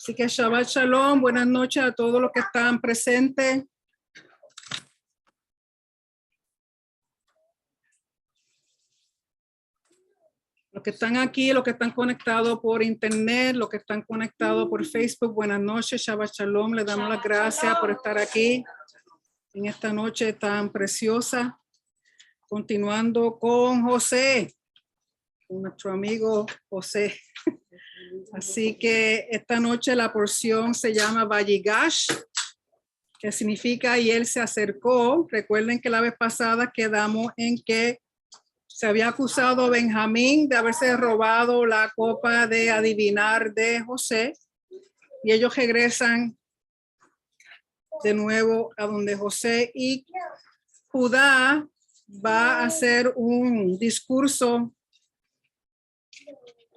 Así que Shabbat Shalom, buenas noches a todos los que están presentes. Los que están aquí, los que están conectados por internet, los que están conectados por Facebook, buenas noches, Shabbat Shalom. Le damos las gracias por estar aquí en esta noche tan preciosa. Continuando con José, con nuestro amigo José. Así que esta noche la porción se llama Vayigash, que significa y él se acercó. Recuerden que la vez pasada quedamos en que se había acusado a Benjamín de haberse robado la copa de adivinar de José y ellos regresan de nuevo a donde José, y Judá va a hacer un discurso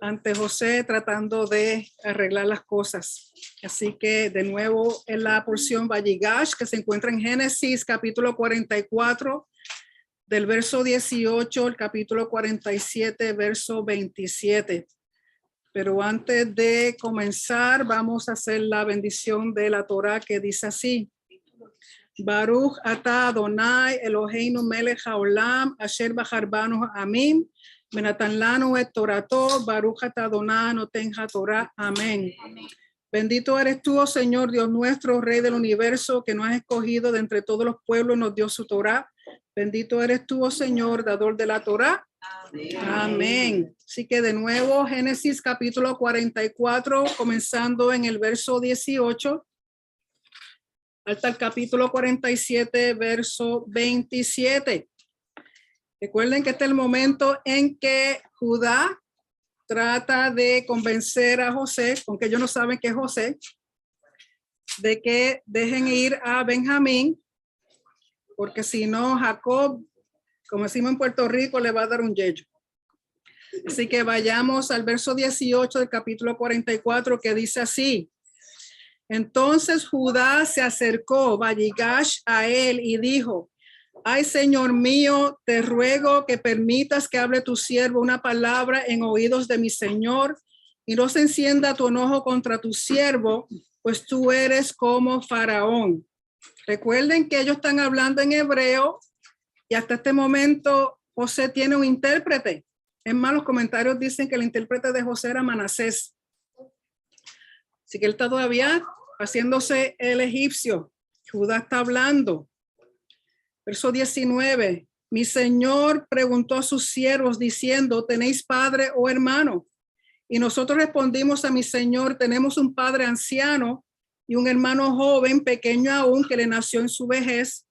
ante José tratando de arreglar las cosas. Así que de nuevo en la porción Vayigash que se encuentra en Génesis capítulo 44 del verso 18 al capítulo 47 verso 27. Pero antes de comenzar vamos a hacer la bendición de la Torá, que dice así: Baruch atah Adonai Eloheinu melech haolam asher bachar banu amim Benatan lanu et torato, Baruch atah Adonai noten haTorah. Amén. Bendito eres tú, oh Señor Dios nuestro, Rey del universo, que nos has escogido de entre todos los pueblos, nos dio su Torah. Bendito eres tú, oh Señor, dador de la Torah. Amén. Amén. Así que de nuevo, Génesis capítulo 44, comenzando en el verso 18, hasta el capítulo 47, verso 27. Recuerden que este es el momento en que Judá trata de convencer a José, aunque ellos no saben que es José, de que dejen ir a Benjamín, porque si no, Jacob, como decimos en Puerto Rico, le va a dar un yello. Así que vayamos al verso 18 del capítulo 44, que dice así: Entonces Judá se acercó, Vayigash, a él y dijo: Ay, Señor mío, te ruego que permitas que hable tu siervo una palabra en oídos de mi Señor y no se encienda tu enojo contra tu siervo, pues tú eres como Faraón. Recuerden que ellos están hablando en hebreo y hasta este momento José tiene un intérprete. Es más, los comentarios dicen que el intérprete de José era Manasés. Así que él está todavía haciéndose el egipcio. Judá está hablando. Verso 19, mi señor preguntó a sus siervos diciendo: ¿tenéis padre o hermano? Y nosotros respondimos a mi señor: tenemos un padre anciano y un hermano joven, pequeño aún, que le nació en su vejez,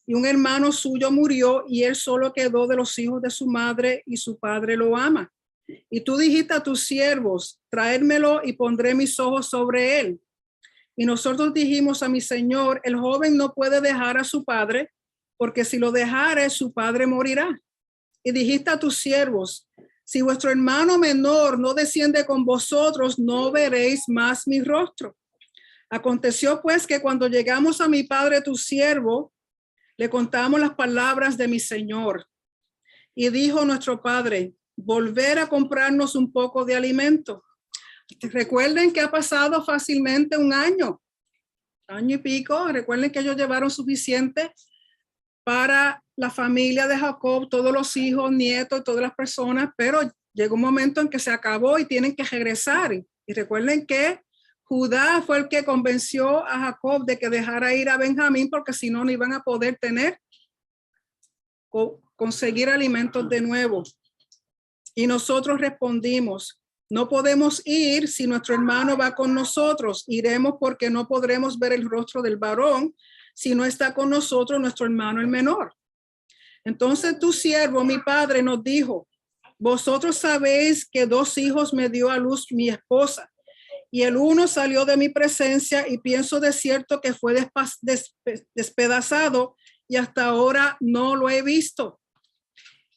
y un hermano suyo murió y él solo quedó de los hijos de su madre y su padre lo ama. Y tú dijiste a tus siervos: traédmelo y pondré mis ojos sobre él. Y nosotros dijimos a mi señor: el joven no puede dejar a su padre, porque si lo dejare, su padre morirá. Y dijiste a tus siervos: si vuestro hermano menor no desciende con vosotros, no veréis más mi rostro. Aconteció pues que cuando llegamos a mi padre tu siervo, le contamos las palabras de mi señor. Y dijo nuestro padre: volver a comprarnos un poco de alimento. Recuerden que ha pasado fácilmente un año y pico. Recuerden que ellos llevaron suficiente para la familia de Jacob, todos los hijos, nietos, todas las personas, pero llegó un momento en que se acabó y tienen que regresar. Y recuerden que Judá fue el que convenció a Jacob de que dejara ir a Benjamín, porque si no, no iban a poder conseguir alimentos de nuevo. Y nosotros respondimos: no podemos ir si nuestro hermano va con nosotros. Iremos porque no podremos ver el rostro del varón si no está con nosotros nuestro hermano el menor. Entonces tu siervo, mi padre, nos dijo: vosotros sabéis que 2 hijos me dio a luz mi esposa, y el uno salió de mi presencia, y pienso de cierto que fue despedazado, y hasta ahora no lo he visto.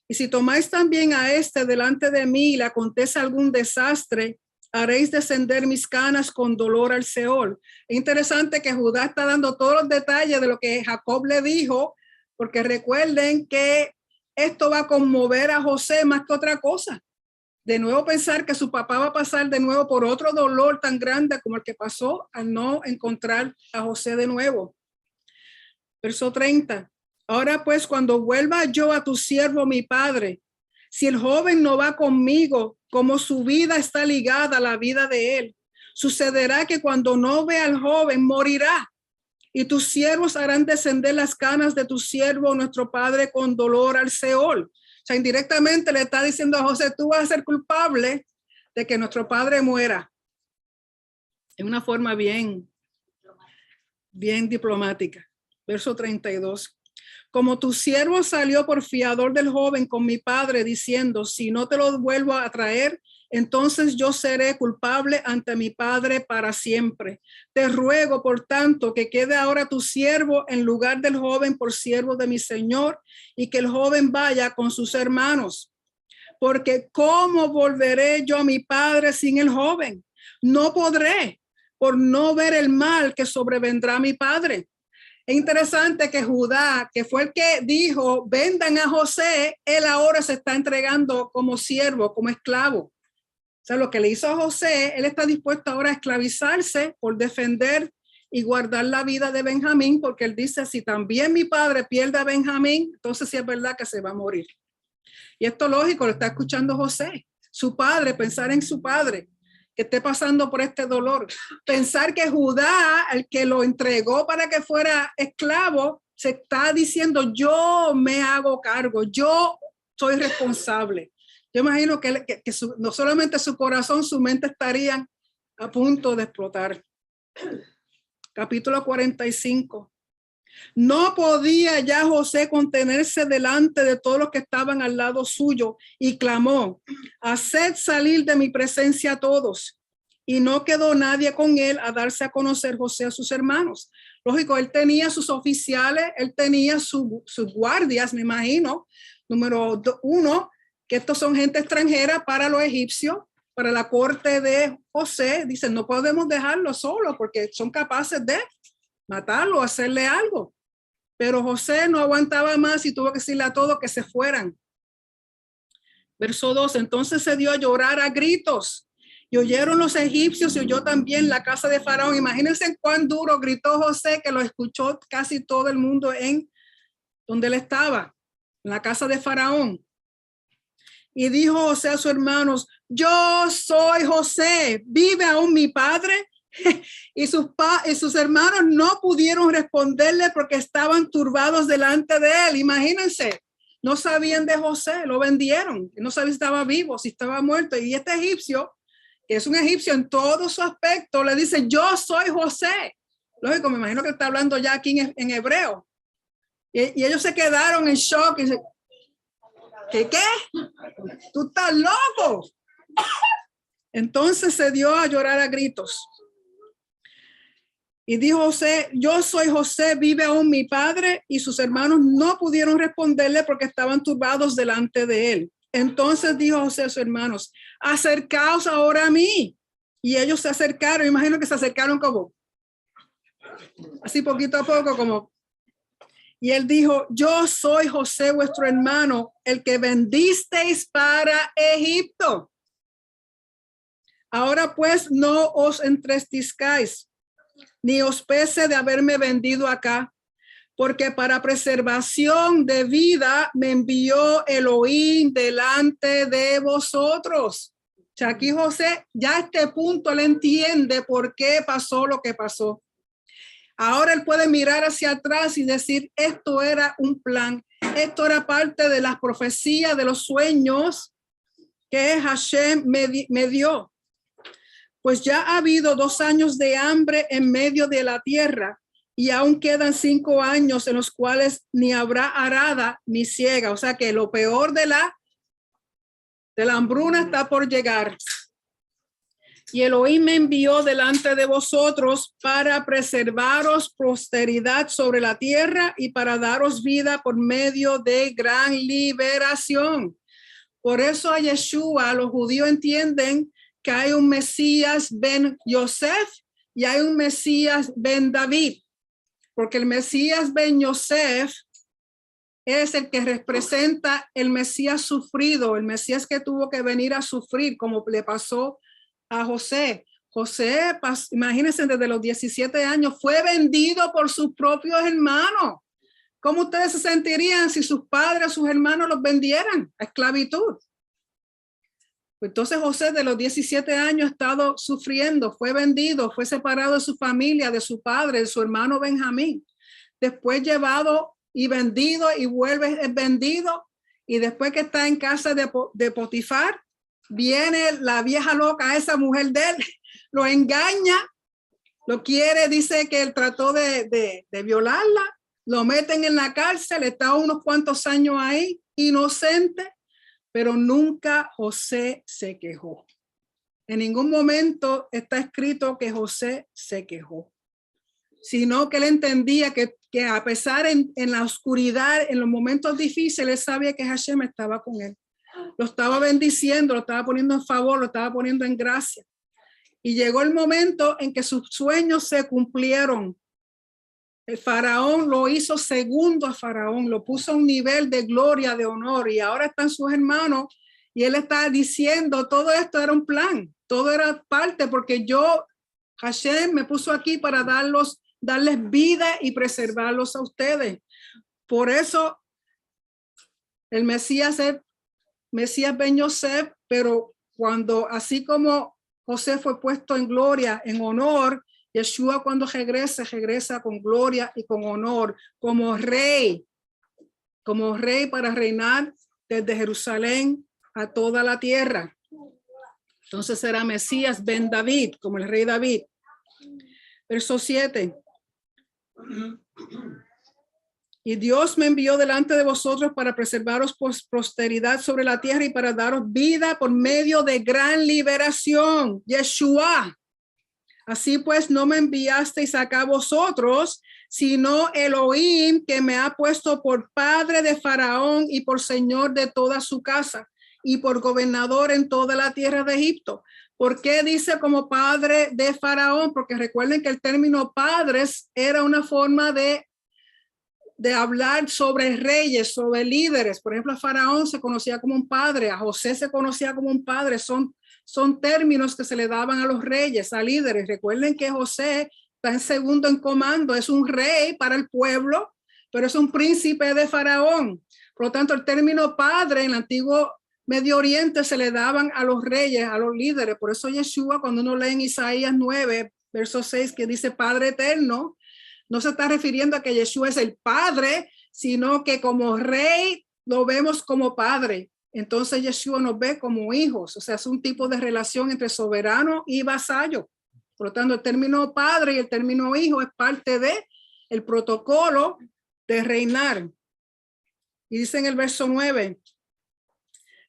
Y si tomáis también a este delante de mí y le acontece algún desastre, haréis descender mis canas con dolor al Seol. Es interesante que Judá está dando todos los detalles de lo que Jacob le dijo, porque recuerden que esto va a conmover a José más que otra cosa. De nuevo pensar que su papá va a pasar de nuevo por otro dolor tan grande como el que pasó al no encontrar a José de nuevo. Verso 30. Ahora pues, cuando vuelva yo a tu siervo, mi padre, si el joven no va conmigo, como su vida está ligada a la vida de él, sucederá que cuando no vea al joven, morirá. Y tus siervos harán descender las canas de tu siervo, nuestro padre, con dolor al Seol. O sea, indirectamente le está diciendo a José, tú vas a ser culpable de que nuestro padre muera. En una forma bien diplomática. Verso 32. Como tu siervo salió por fiador del joven con mi padre, diciendo, si no te lo vuelvo a traer, entonces yo seré culpable ante mi padre para siempre. Te ruego, por tanto, que quede ahora tu siervo en lugar del joven por siervo de mi señor, y que el joven vaya con sus hermanos. Porque ¿cómo volveré yo a mi padre sin el joven? No podré, por no ver el mal que sobrevendrá a mi padre. Es interesante que Judá, que fue el que dijo, vendan a José, él ahora se está entregando como siervo, como esclavo. O sea, lo que le hizo a José, él está dispuesto ahora a esclavizarse por defender y guardar la vida de Benjamín, porque él dice, si también mi padre pierde a Benjamín, entonces sí es verdad que se va a morir. Y esto lógico, lo está escuchando José, su padre, pensar en su padre, que esté pasando por este dolor. Pensar que Judá, el que lo entregó para que fuera esclavo, se está diciendo, yo me hago cargo, yo soy responsable. Yo imagino que no solamente su corazón, su mente estarían a punto de explotar. Capítulo 45. No podía ya José contenerse delante de todos los que estaban al lado suyo y clamó, haced salir de mi presencia a todos. Y no quedó nadie con él a darse a conocer José a sus hermanos. Lógico, él tenía sus oficiales, él tenía sus guardias, me imagino. Número 1, que estos son gente extranjera para los egipcios, para la corte de José. Dicen, no podemos dejarlo solo porque son capaces de matarlo, hacerle algo. Pero José no aguantaba más y tuvo que decirle a todos que se fueran. Verso 2, entonces se dio a llorar a gritos y oyeron los egipcios y oyó también la casa de Faraón. Imagínense cuán duro gritó José, que lo escuchó casi todo el mundo en donde él estaba, en la casa de Faraón. Y dijo José a sus hermanos, yo soy José, ¿vive aún mi padre? Y sus hermanos no pudieron responderle porque estaban turbados delante de él. Imagínense, no sabían de José, lo vendieron, no sabían si estaba vivo, si estaba muerto. Y este egipcio, que es un egipcio en todo su aspecto, le dice, yo soy José. Lógico, me imagino que está hablando ya aquí en hebreo. Y ellos se quedaron en shock y dicen, ¿qué? ¿Tú estás loco? Entonces se dio a llorar a gritos. Y dijo José, yo soy José, ¿vive aún mi padre? Y sus hermanos no pudieron responderle porque estaban turbados delante de él. Entonces dijo José a sus hermanos, acercaos ahora a mí. Y ellos se acercaron, imagino que se acercaron como, así poquito a poco, como. Y él dijo, yo soy José, vuestro hermano, el que vendisteis para Egipto. Ahora pues no os entristezcáis, ni os pese de haberme vendido acá, porque para preservación de vida me envió Elohim delante de vosotros. O sea, aquí José, ya a este punto él entiende por qué pasó lo que pasó. Ahora él puede mirar hacia atrás y decir, esto era un plan, esto era parte de las profecías, de los sueños que Hashem me dio. Pues ya ha habido 2 años de hambre en medio de la tierra y aún quedan 5 años en los cuales ni habrá arada ni siega. O sea que lo peor de la hambruna está por llegar. Y Elohim me envió delante de vosotros para preservaros posteridad sobre la tierra y para daros vida por medio de gran liberación. Por eso a Yeshua los judíos entienden que hay un Mesías ben Yosef y hay un Mesías ben David, porque el Mesías ben Yosef es el que representa el Mesías sufrido, el Mesías que tuvo que venir a sufrir, como le pasó a José. José, imagínense, desde los 17 años fue vendido por sus propios hermanos. ¿Cómo ustedes se sentirían si sus padres, sus hermanos los vendieran a esclavitud? Entonces José de los 17 años ha estado sufriendo, fue vendido, fue separado de su familia, de su padre, de su hermano Benjamín. Después llevado y vendido y vuelve vendido. Y después que está en casa de Potifar, viene la vieja loca, esa mujer de él, lo engaña, lo quiere, dice que él trató de violarla, lo meten en la cárcel, está unos cuantos años ahí, inocente, pero nunca José se quejó. En ningún momento está escrito que José se quejó, sino que él entendía que a pesar en la oscuridad, en los momentos difíciles, él sabía que Hashem estaba con él. Lo estaba bendiciendo, lo estaba poniendo en favor, lo estaba poniendo en gracia. Y llegó el momento en que sus sueños se cumplieron. El faraón lo hizo segundo a faraón, lo puso a un nivel de gloria, de honor, y ahora están sus hermanos y él está diciendo, todo esto era un plan, todo era parte, porque yo, Hashem, me puso aquí para darles vida y preservarlos a ustedes. Por eso el Mesías es Mesías Ben Yosef, pero cuando, así como José fue puesto en gloria, en honor, Yeshua cuando regresa con gloria y con honor, como rey para reinar desde Jerusalén a toda la tierra. Entonces será Mesías Ben David, como el rey David. Verso 7. Y Dios me envió delante de vosotros para preservaros posteridad sobre la tierra y para daros vida por medio de gran liberación. Yeshua. Así pues, no me enviasteis acá vosotros, sino Elohim, que me ha puesto por padre de Faraón y por señor de toda su casa y por gobernador en toda la tierra de Egipto. ¿Por qué dice como padre de Faraón? Porque recuerden que el término padres era una forma de hablar sobre reyes, sobre líderes. Por ejemplo, a Faraón se conocía como un padre, a José se conocía como un padre. Son términos que se le daban a los reyes, a líderes. Recuerden que José está en segundo en comando, es un rey para el pueblo, pero es un príncipe de Faraón. Por lo tanto, el término padre en el antiguo Medio Oriente se le daban a los reyes, a los líderes. Por eso Yeshua, cuando uno lee en Isaías 9, verso 6, que dice Padre eterno, no se está refiriendo a que Yeshua es el padre, sino que como rey lo vemos como padre. Entonces Yeshua nos ve como hijos, o sea, es un tipo de relación entre soberano y vasallo. Por lo tanto, el término padre y el término hijo es parte de el protocolo de reinar. Y dice en el verso 9,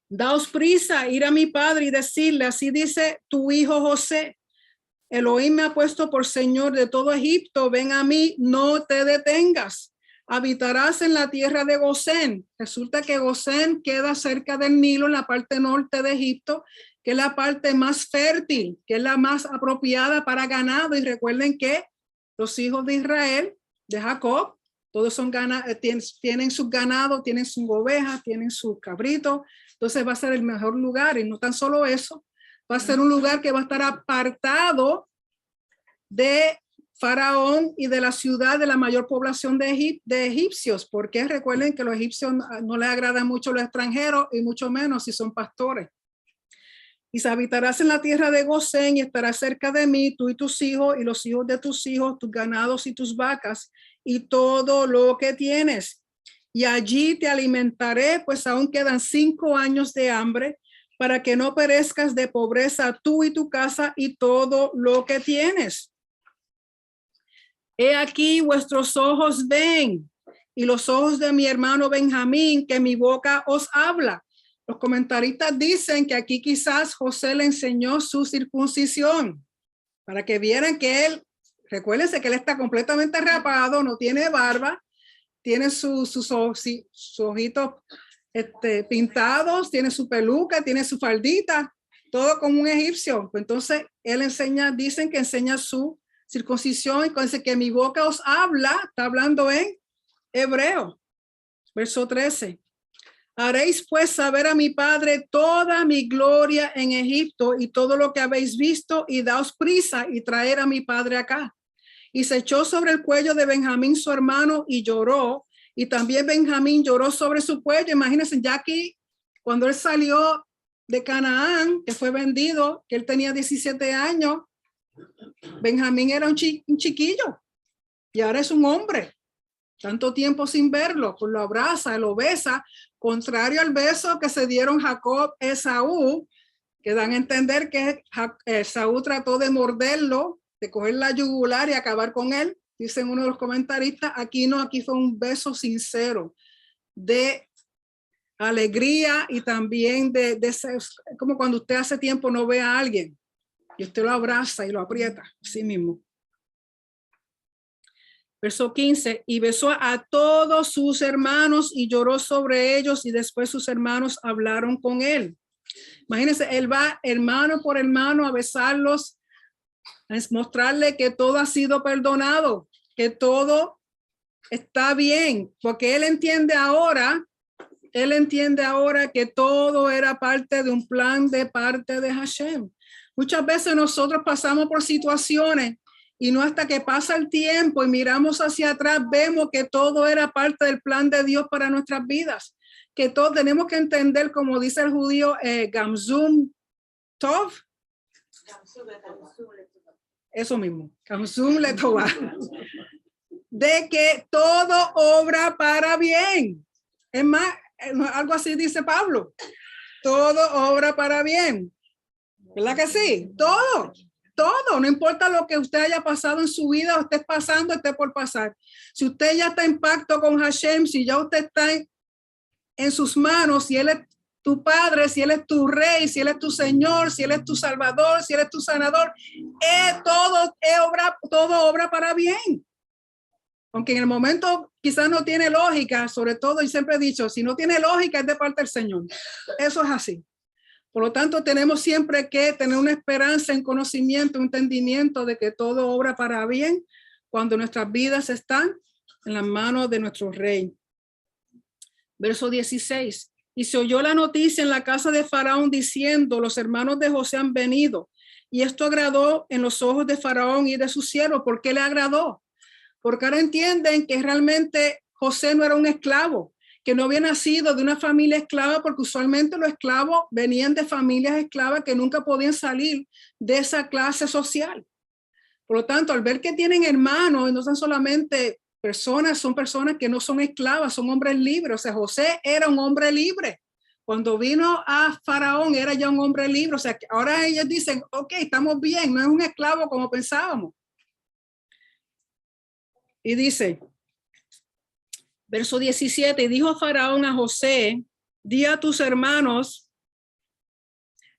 daos prisa, ir a mi padre y decirle, así dice tu hijo José, Elohim me ha puesto por señor de todo Egipto, ven a mí, no te detengas. Habitarás en la tierra de Gosén. Resulta que Gosén queda cerca del Nilo, en la parte norte de Egipto, que es la parte más fértil, que es la más apropiada para ganado. Y recuerden que los hijos de Israel, de Jacob, todos son tienen sus ganados, tienen sus ovejas, tienen sus cabritos. Entonces va a ser el mejor lugar. Y no tan solo eso, va a ser un lugar que va a estar apartado de Faraón y de la ciudad de la mayor población de egipcios, porque recuerden que los egipcios no les agradan mucho los extranjeros y mucho menos si son pastores. Y se habitarás en la tierra de Gosén y estarás cerca de mí, tú y tus hijos y los hijos de tus hijos, tus ganados y tus vacas y todo lo que tienes. Y allí te alimentaré, pues aún quedan 5 años de hambre, para que no perezcas de pobreza tú y tu casa y todo lo que tienes. He aquí vuestros ojos ven y los ojos de mi hermano Benjamín, que mi boca os habla. Los comentaristas dicen que aquí quizás José le enseñó su circuncisión para que vieran que él, recuérdense que él está completamente rapado, no tiene barba, tiene sus ojitos pintados, tiene su peluca, tiene su faldita, todo como un egipcio. Entonces él dicen que enseña su circuncisión y dice que mi boca os habla, está hablando en hebreo. Verso 13. Haréis pues saber a mi padre toda mi gloria en Egipto y todo lo que habéis visto, y daos prisa y traer a mi padre acá. Y se echó sobre el cuello de Benjamín su hermano y lloró, y también Benjamín lloró sobre su cuello. Imagínense, ya aquí, cuando él salió de Canaán, que fue vendido, que él tenía 17 años, Benjamín era un chiquillo, y ahora es un hombre. Tanto tiempo sin verlo, pues lo abraza, lo besa, contrario al beso que se dieron Jacob y Esaú, que dan a entender que Esaú trató de morderlo, de coger la yugular y acabar con él. Dicen uno de los comentaristas, aquí no, aquí fue un beso sincero de alegría y también de como cuando usted hace tiempo no ve a alguien y usted lo abraza y lo aprieta, así mismo. Verso 15, y besó a todos sus hermanos y lloró sobre ellos, y después sus hermanos hablaron con él. Imagínense, él va hermano por hermano a besarlos, a mostrarle que todo ha sido perdonado, que todo está bien, porque él entiende ahora que todo era parte de un plan de parte de Hashem. Muchas veces nosotros pasamos por situaciones y no hasta que pasa el tiempo y miramos hacia atrás, vemos que todo era parte del plan de Dios para nuestras vidas. Que todos tenemos que entender, como dice el judío, Gamzum Tov. Eso mismo, Gamzum Letová. De que todo obra para bien. Es más, algo así dice Pablo. Todo obra para bien. ¿Verdad que sí? Todo. Todo, no importa lo que usted haya pasado en su vida, o esté pasando, esté por pasar. Si usted ya está en pacto con Hashem, si ya usted está en sus manos, si Él es tu Padre, si Él es tu Rey, si Él es tu Señor, si Él es tu Salvador, si Él es tu Sanador, todo obra para bien. Aunque en el momento quizás no tiene lógica, sobre todo, y siempre he dicho, si no tiene lógica es de parte del Señor. Eso es así. Por lo tanto, tenemos siempre que tener una esperanza en conocimiento, un entendimiento de que todo obra para bien cuando nuestras vidas están en las manos de nuestro Rey. Verso 16. Y se oyó la noticia en la casa de Faraón diciendo, los hermanos de José han venido. Y esto agradó en los ojos de Faraón y de sus siervos. ¿Por qué le agradó? Porque ahora entienden que realmente José no era un esclavo, que no había nacido de una familia esclava, porque usualmente los esclavos venían de familias esclavas que nunca podían salir de esa clase social. Por lo tanto, al ver que tienen hermanos, y no son solamente personas, son personas que no son esclavas, son hombres libres. O sea, José era un hombre libre. Cuando vino a Faraón era ya un hombre libre. O sea, que ahora ellos dicen, ok, estamos bien, no es un esclavo como pensábamos. Y dice, verso 17, y dijo Faraón a José, di a tus hermanos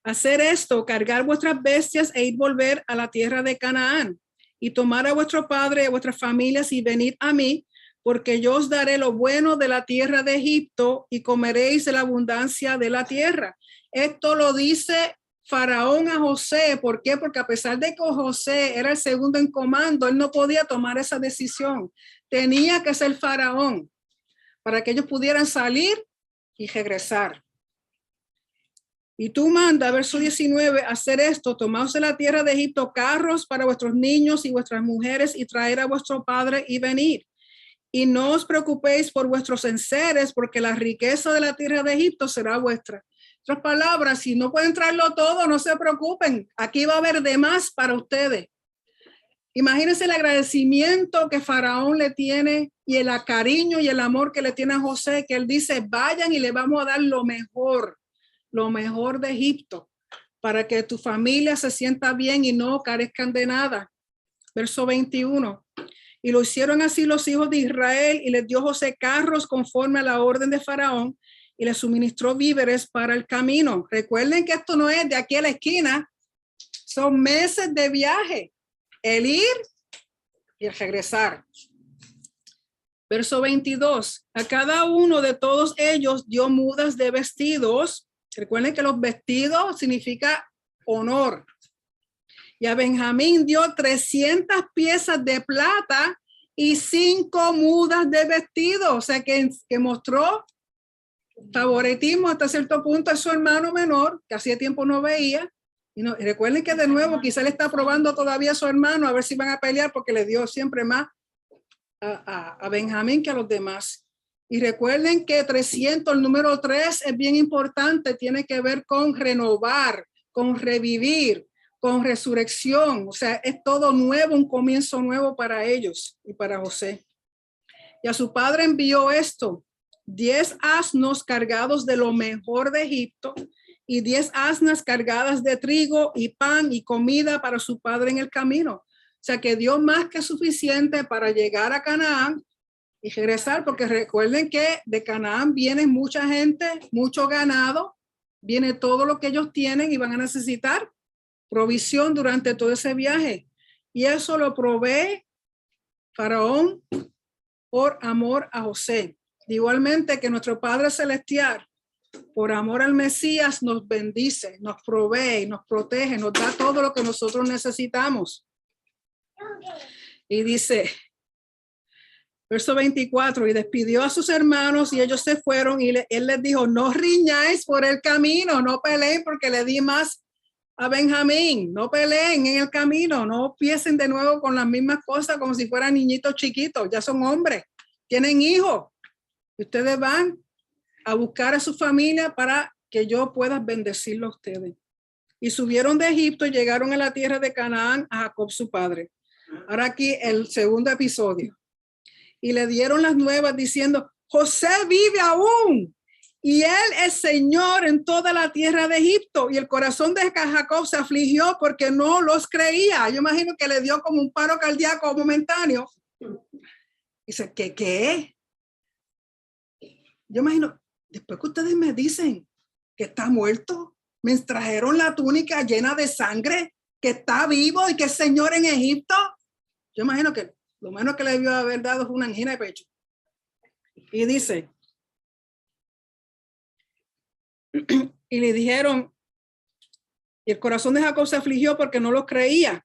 hacer esto, cargar vuestras bestias e ir volver a la tierra de Canaán y tomar a vuestro padre y a vuestras familias y venid a mí, porque yo os daré lo bueno de la tierra de Egipto y comeréis de la abundancia de la tierra. Esto lo dice Faraón a José. ¿Por qué? Porque a pesar de que José era el segundo en comando, él no podía tomar esa decisión. Tenía que ser Faraón para que ellos pudieran salir y regresar. Y tú manda, verso 19, hacer esto, tomaos de la tierra de Egipto carros para vuestros niños y vuestras mujeres y traer a vuestro padre y venir. Y no os preocupéis por vuestros enseres, porque la riqueza de la tierra de Egipto será vuestra. En otras palabras, si no pueden traerlo todo, no se preocupen. Aquí va a haber de más para ustedes. Imagínense el agradecimiento que Faraón le tiene y el cariño y el amor que le tiene a José, que él dice, vayan y le vamos a dar lo mejor de Egipto, para que tu familia se sienta bien y no carezcan de nada. Verso 21. Y lo hicieron así los hijos de Israel, y les dio José carros conforme a la orden de Faraón, y les suministró víveres para el camino. Recuerden que esto no es de aquí a la esquina, son meses de viaje, el ir y el regresar. Verso 22. A cada uno de todos ellos dio mudas de vestidos. Recuerden que los vestidos significa honor. Y a Benjamín dio 300 piezas de plata y 5 mudas de vestido. O sea que mostró favoritismo hasta cierto punto a su hermano menor, que hacía tiempo no veía. Y recuerden que de nuevo quizá le está probando todavía a su hermano a ver si van a pelear, porque le dio siempre más a Benjamín que a los demás. Y recuerden que 300, el número 3 es bien importante, tiene que ver con renovar, con revivir, con resurrección. O sea, es todo nuevo, un comienzo nuevo para ellos y para José. Y a su padre envió esto: 10 asnos cargados de lo mejor de Egipto y 10 asnas cargadas de trigo y pan y comida para su padre en el camino. O sea que dio más que suficiente para llegar a Canaán y regresar, porque recuerden que de Canaán viene mucha gente, mucho ganado, viene todo lo que ellos tienen y van a necesitar provisión durante todo ese viaje. Y eso lo provee Faraón por amor a José. Igualmente que nuestro Padre Celestial, por amor al Mesías, nos bendice, nos provee, nos protege, nos da todo lo que nosotros necesitamos. Y dice, verso 24, y despidió a sus hermanos y ellos se fueron y él les dijo, no riñáis por el camino, no peleen porque le di más a Benjamín, no peleen en el camino, no empiecen de nuevo con las mismas cosas como si fueran niñitos chiquitos, ya son hombres, tienen hijos, y ustedes van a buscar a su familia para que yo pueda bendecirlo a ustedes. Y subieron de Egipto y llegaron a la tierra de Canaán a Jacob su padre. Ahora aquí el segundo episodio. Y le dieron las nuevas diciendo, José vive aún y él es señor en toda la tierra de Egipto. Y el corazón de Jacob se afligió porque no los creía. Yo imagino que le dio como un paro cardíaco momentáneo. Dice, ¿qué? Yo imagino, después que ustedes me dicen que está muerto, me trajeron la túnica llena de sangre, que está vivo y que es señor en Egipto. Yo imagino que lo menos que le debió haber dado fue una angina de pecho. Y dice, y le dijeron, y el corazón de Jacob se afligió porque no lo creía.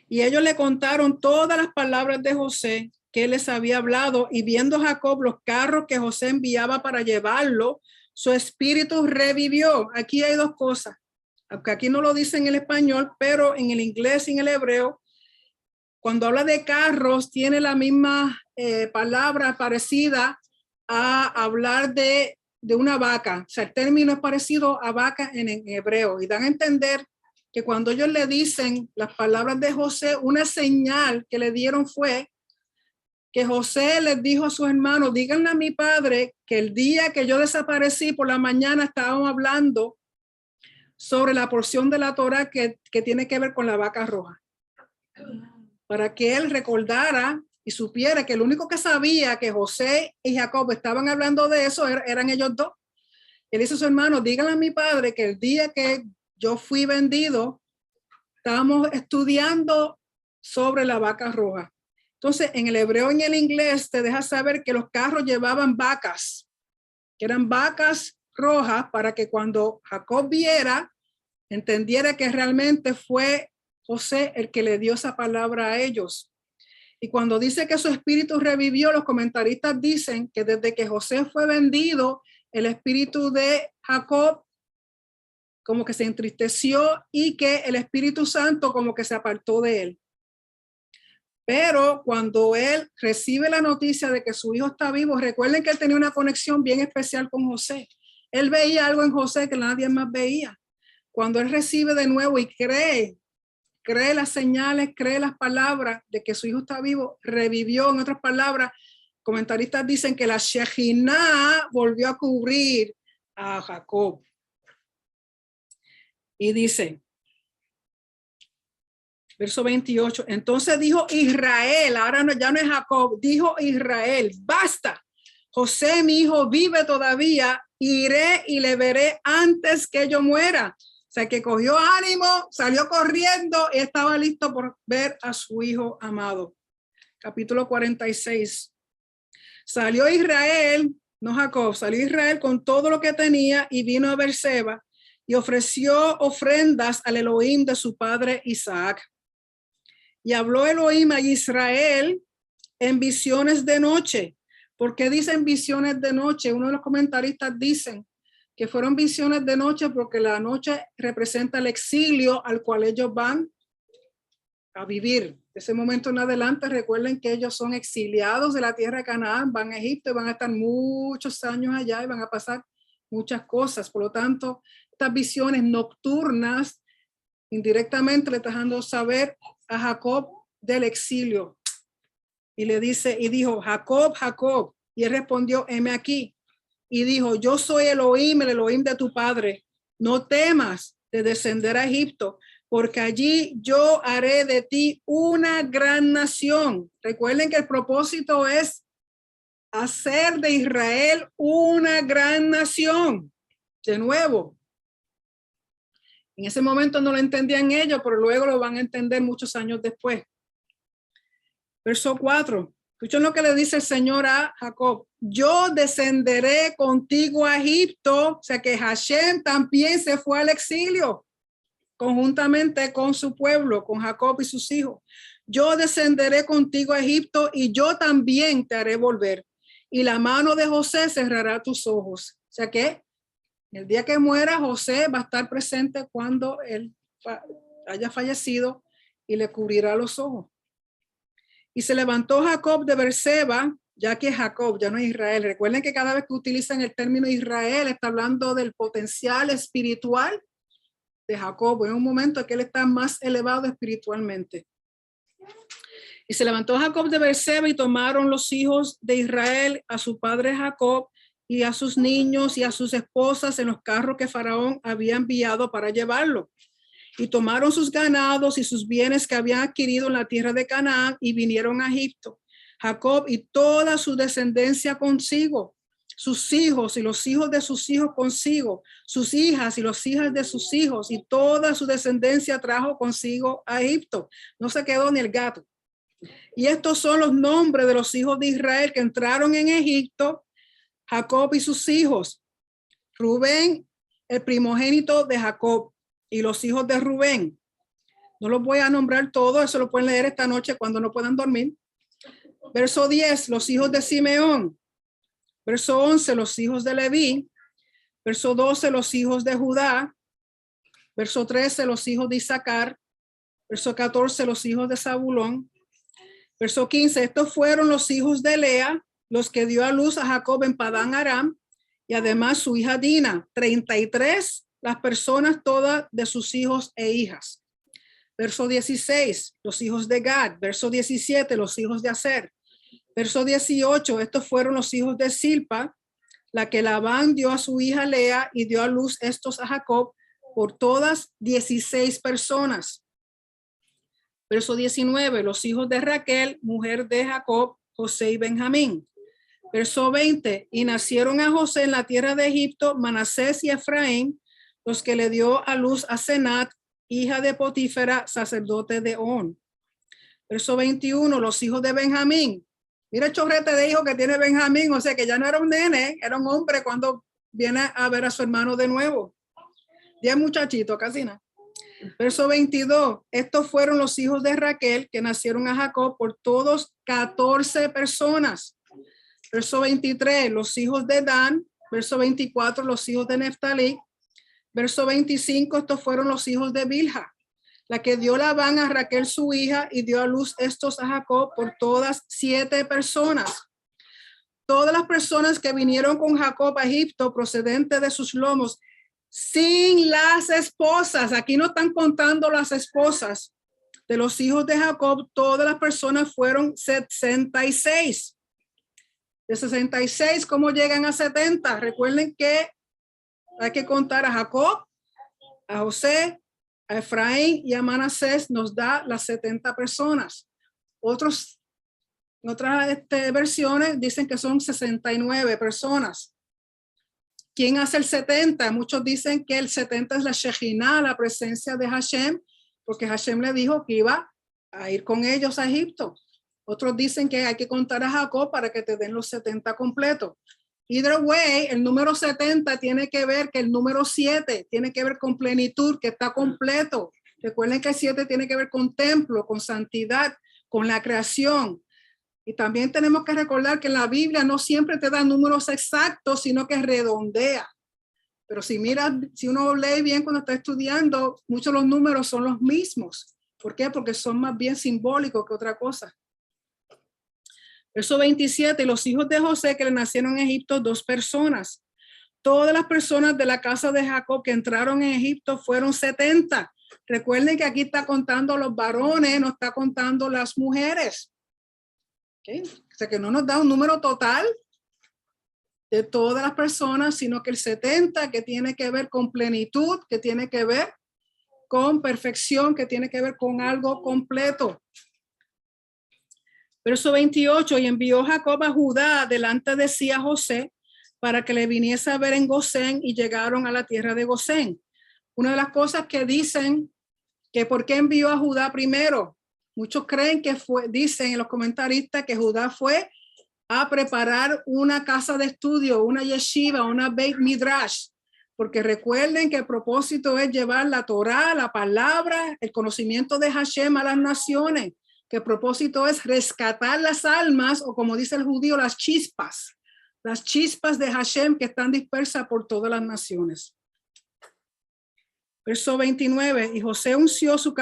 Y ellos le contaron todas las palabras de José que él les había hablado, y viendo Jacob los carros que José enviaba para llevarlo, su espíritu revivió. Aquí hay dos cosas, aunque aquí no lo dice en el español, pero en el inglés y en el hebreo, cuando habla de carros, tiene la misma palabra parecida a hablar de una vaca. O sea, el término es parecido a vaca en hebreo, y dan a entender que cuando ellos le dicen las palabras de José, una señal que le dieron fue que José les dijo a sus hermanos, díganle a mi padre que el día que yo desaparecí por la mañana estábamos hablando sobre la porción de la Torá que tiene que ver con la vaca roja. Para que él recordara y supiera que el único que sabía que José y Jacob estaban hablando de eso eran ellos dos. Él dice a sus hermanos, díganle a mi padre que el día que yo fui vendido, estábamos estudiando sobre la vaca roja. Entonces, en el hebreo y en el inglés te deja saber que los carros llevaban vacas, que eran vacas rojas, para que cuando Jacob viera, entendiera que realmente fue José el que le dio esa palabra a ellos. Y cuando dice que su espíritu revivió, los comentaristas dicen que desde que José fue vendido, el espíritu de Jacob como que se entristeció y que el Espíritu Santo como que se apartó de él. Pero cuando él recibe la noticia de que su hijo está vivo, recuerden que él tenía una conexión bien especial con José. Él veía algo en José que nadie más veía. Cuando él recibe de nuevo y cree las señales, cree las palabras de que su hijo está vivo, revivió. En otras palabras, comentaristas dicen que la Shekinah volvió a cubrir a Jacob. Y dice, verso 28, entonces dijo Israel, ahora no, ya no es Jacob, dijo Israel, basta, José mi hijo vive todavía, iré y le veré antes que yo muera. O sea, que cogió ánimo, salió corriendo y estaba listo por ver a su hijo amado. Capítulo 46. Salió Israel, no Jacob, salió Israel con todo lo que tenía y vino a Beerseba y ofreció ofrendas al Elohim de su padre Isaac. Y habló Elohim a Israel en visiones de noche. ¿Por qué dicen visiones de noche? Uno de los comentaristas dicen que fueron visiones de noche porque la noche representa el exilio al cual ellos van a vivir. De ese momento en adelante, recuerden que ellos son exiliados de la tierra de Canaán, van a Egipto y van a estar muchos años allá y van a pasar muchas cosas. Por lo tanto, estas visiones nocturnas indirectamente le está dejando saber a Jacob del exilio. Y le dice, y dijo, Jacob, Jacob. Y él respondió, heme aquí. Y dijo, yo soy Elohim, el Elohim de tu padre. No temas de descender a Egipto, porque allí yo haré de ti una gran nación. Recuerden que el propósito es hacer de Israel una gran nación. De nuevo, en ese momento no lo entendían ellos, pero luego lo van a entender muchos años después. Verso 4. Escuchen lo que le dice el Señor a Jacob. Yo descenderé contigo a Egipto. O sea que Hashem también se fue al exilio conjuntamente con su pueblo, con Jacob y sus hijos. Yo descenderé contigo a Egipto y yo también te haré volver. Y la mano de José cerrará tus ojos. O sea que el día que muera, José va a estar presente cuando él haya fallecido y le cubrirá los ojos. Y se levantó Jacob de Berseba, ya que Jacob, ya no es Israel. Recuerden que cada vez que utilizan el término Israel, está hablando del potencial espiritual de Jacob. En un momento en que él está más elevado espiritualmente. Y se levantó Jacob de Berseba y tomaron los hijos de Israel a su padre Jacob y a sus niños y a sus esposas en los carros que Faraón había enviado para llevarlo. Y tomaron sus ganados y sus bienes que habían adquirido en la tierra de Canaán y vinieron a Egipto. Jacob y toda su descendencia consigo, sus hijos y los hijos de sus hijos consigo, sus hijas y las hijas de sus hijos y toda su descendencia trajo consigo a Egipto. No se quedó ni el gato. Y estos son los nombres de los hijos de Israel que entraron en Egipto, Jacob y sus hijos. Rubén, el primogénito de Jacob, y los hijos de Rubén. No los voy a nombrar todos, eso lo pueden leer esta noche cuando no puedan dormir. Verso 10, los hijos de Simeón. Verso 11, los hijos de Leví. Verso 12, los hijos de Judá. Verso 13, los hijos de Isaacar. Verso 14, los hijos de Zabulón. Verso 15, estos fueron los hijos de Lea, los que dio a luz a Jacob en Padán Aram, y además su hija Dina, 33 las personas todas de sus hijos e hijas. Verso 16, los hijos de Gad. Verso 17, los hijos de Aser. Verso 18, estos fueron los hijos de Silpa, la que Labán dio a su hija Lea y dio a luz estos a Jacob, por todas 16 personas. Verso 19, los hijos de Raquel, mujer de Jacob, José y Benjamín. Verso 20, y nacieron a José en la tierra de Egipto, Manasés y Efraín, los que le dio a luz a Senat, hija de Potífera, sacerdote de On. Verso 21, los hijos de Benjamín. Mira el chorrete de hijos que tiene Benjamín, o sea que ya no era un nene, era un hombre cuando viene a ver a su hermano de nuevo. 10 muchachitos, casi nada. Verso 22, estos fueron los hijos de Raquel que nacieron a Jacob, por todos 14 personas. Verso 23, los hijos de Dan. Verso 24, los hijos de Neftalí. Verso 25, estos fueron los hijos de Bilha, la que dio Labán a Raquel su hija y dio a luz estos a Jacob, por todas 7 personas. Todas las personas que vinieron con Jacob a Egipto procedente de sus lomos, sin las esposas, aquí no están contando las esposas de los hijos de Jacob, todas las personas fueron 66. De 66, ¿cómo llegan a 70? Recuerden que hay que contar a Jacob, a José, a Efraín y a Manasés, nos da las 70 personas. Otras versiones dicen que son 69 personas. ¿Quién hace el 70? Muchos dicen que el 70 es la Shejinah, la presencia de Hashem, porque Hashem le dijo que iba a ir con ellos a Egipto. Otros dicen que hay que contar a Jacob para que te den los 70 completos. Either way, el número 70 tiene que ver que el número 7 tiene que ver con plenitud, que está completo. Recuerden que el 7 tiene que ver con templo, con santidad, con la creación. Y también tenemos que recordar que la Biblia no siempre te da números exactos, sino que redondea. Pero si uno lee bien cuando está estudiando, muchos de los números son los mismos. ¿Por qué? Porque son más bien simbólicos que otra cosa. Verso 27, los hijos de José que le nacieron en Egipto, 2 personas. Todas las personas de la casa de Jacob que entraron en Egipto fueron 70. Recuerden que aquí está contando los varones, no está contando las mujeres. ¿Okay? O sea que no nos da un número total de todas las personas, sino que el 70 que tiene que ver con plenitud, que tiene que ver con perfección, que tiene que ver con algo completo. Verso 28, y envió Jacob a Judá delante de sí a José para que le viniese a ver en Gosén, y llegaron a la tierra de Gosén. Una de las cosas que dicen que por qué envió a Judá primero, muchos creen que dicen en los comentaristas que Judá fue a preparar una casa de estudio, una yeshiva, una Beit Midrash, porque recuerden que el propósito es llevar la Torá, la palabra, el conocimiento de Hashem a las naciones, que el propósito es rescatar las almas, o como dice el judío, las chispas de Hashem que están dispersas por todas las naciones. Verso 29, y José unció su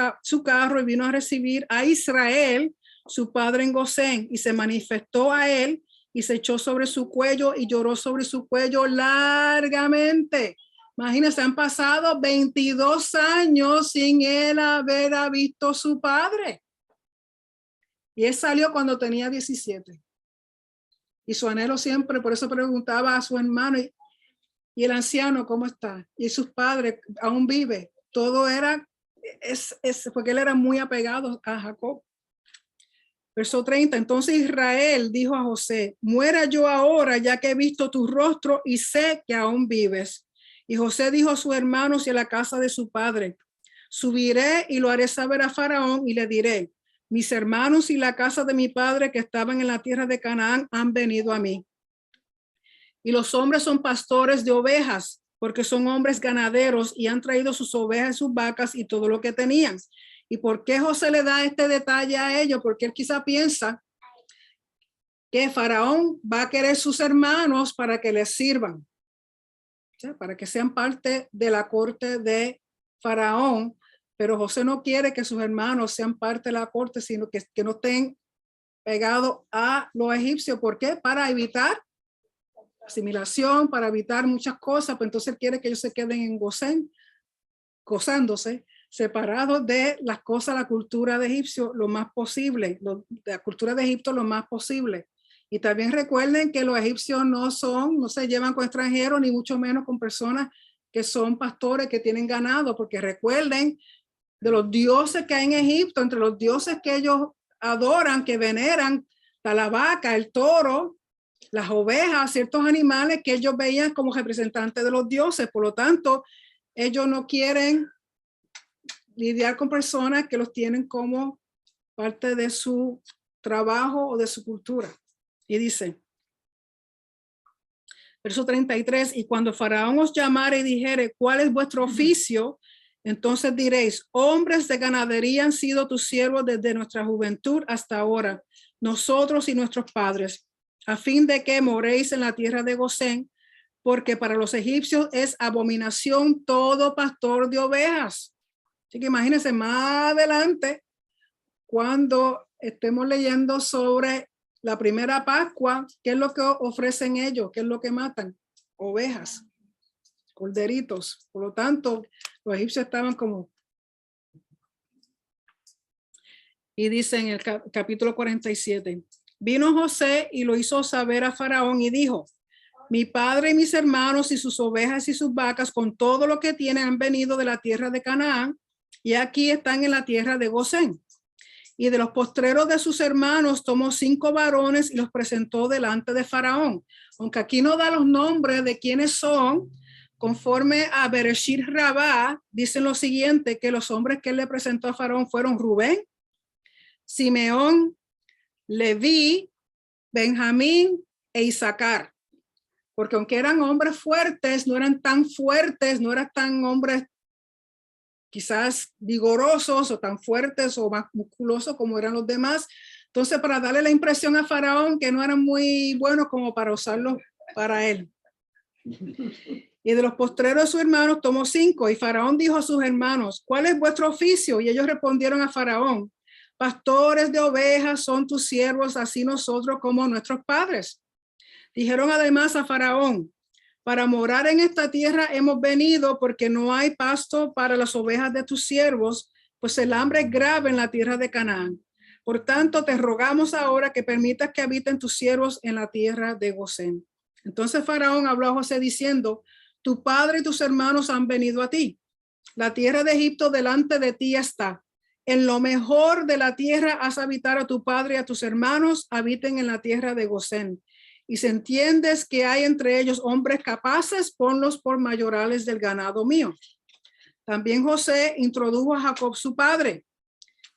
carro y vino a recibir a Israel, su padre en Gosén, y se manifestó a él y se echó sobre su cuello y lloró sobre su cuello largamente. Imagínense, han pasado 22 años sin él haber visto a su padre. Y él salió cuando tenía 17. Y su anhelo siempre, por eso preguntaba a su hermano, y el anciano, ¿cómo está? Y sus padres, aún vive. Todo era, porque él era muy apegado a Jacob. Verso 30, entonces Israel dijo a José, muera yo ahora, ya que he visto tu rostro y sé que aún vives. Y José dijo a sus hermanos y a la casa de su padre, subiré y lo haré saber a Faraón y le diré, mis hermanos y la casa de mi padre que estaban en la tierra de Canaán han venido a mí. Y los hombres son pastores de ovejas, porque son hombres ganaderos y han traído sus ovejas y sus vacas y todo lo que tenían. ¿Y por qué José le da este detalle a ellos? Porque él quizá piensa que Faraón va a querer sus hermanos para que les sirvan, o sea, para que sean parte de la corte de Faraón. Pero José no quiere que sus hermanos sean parte de la corte, sino que no estén pegados a los egipcios. ¿Por qué? Para evitar asimilación, para evitar muchas cosas. Pues entonces él quiere que ellos se queden en Gosén, gozándose, separados de las cosas, la cultura de Egipcio lo más posible, la cultura de Egipto lo más posible. Y también recuerden que los egipcios no se llevan con extranjeros, ni mucho menos con personas que son pastores, que tienen ganado, porque recuerden de los dioses que hay en Egipto, entre los dioses que ellos adoran, que veneran, está la vaca, el toro, las ovejas, ciertos animales que ellos veían como representantes de los dioses. Por lo tanto, ellos no quieren lidiar con personas que los tienen como parte de su trabajo o de su cultura. Y dice, verso 33, y cuando Faraón os llamare y dijere, ¿cuál es vuestro oficio? Entonces diréis, hombres de ganadería han sido tus siervos desde nuestra juventud hasta ahora, nosotros y nuestros padres, a fin de que moréis en la tierra de Gosén, porque para los egipcios es abominación todo pastor de ovejas. Así que imagínense más adelante, cuando estemos leyendo sobre la primera Pascua, ¿qué es lo que ofrecen ellos? ¿Qué es lo que matan? Ovejas, corderitos. Por lo tanto, los egipcios estaban como... Y dice en el capítulo 47, vino José y lo hizo saber a Faraón y dijo, mi padre y mis hermanos y sus ovejas y sus vacas con todo lo que tienen han venido de la tierra de Canaán y aquí están en la tierra de Gosén. Y de los postreros de sus hermanos tomó 5 varones y los presentó delante de Faraón. Aunque aquí no da los nombres de quiénes son, conforme a Bereshit Rabá, dicen lo siguiente, que los hombres que él le presentó a Faraón fueron Rubén, Simeón, Leví, Benjamín e Isaacar. Porque aunque eran hombres fuertes, no eran tan fuertes, no eran tan hombres quizás vigorosos o tan fuertes o más musculosos como eran los demás. Entonces, para darle la impresión a Faraón que no eran muy buenos como para usarlos para él. Y de los postreros de sus hermanos tomó 5. Y Faraón dijo a sus hermanos, ¿cuál es vuestro oficio? Y ellos respondieron a Faraón, pastores de ovejas son tus siervos, así nosotros como nuestros padres. Dijeron además a Faraón, para morar en esta tierra hemos venido porque no hay pasto para las ovejas de tus siervos, pues el hambre es grave en la tierra de Canaán. Por tanto, te rogamos ahora que permitas que habiten tus siervos en la tierra de Gosén. Entonces Faraón habló a José diciendo, tu padre y tus hermanos han venido a ti. La tierra de Egipto delante de ti está. En lo mejor de la tierra haz habitar a tu padre y a tus hermanos, habiten en la tierra de Gosén. Y si entiendes que hay entre ellos hombres capaces, ponlos por mayorales del ganado mío. También José introdujo a Jacob su padre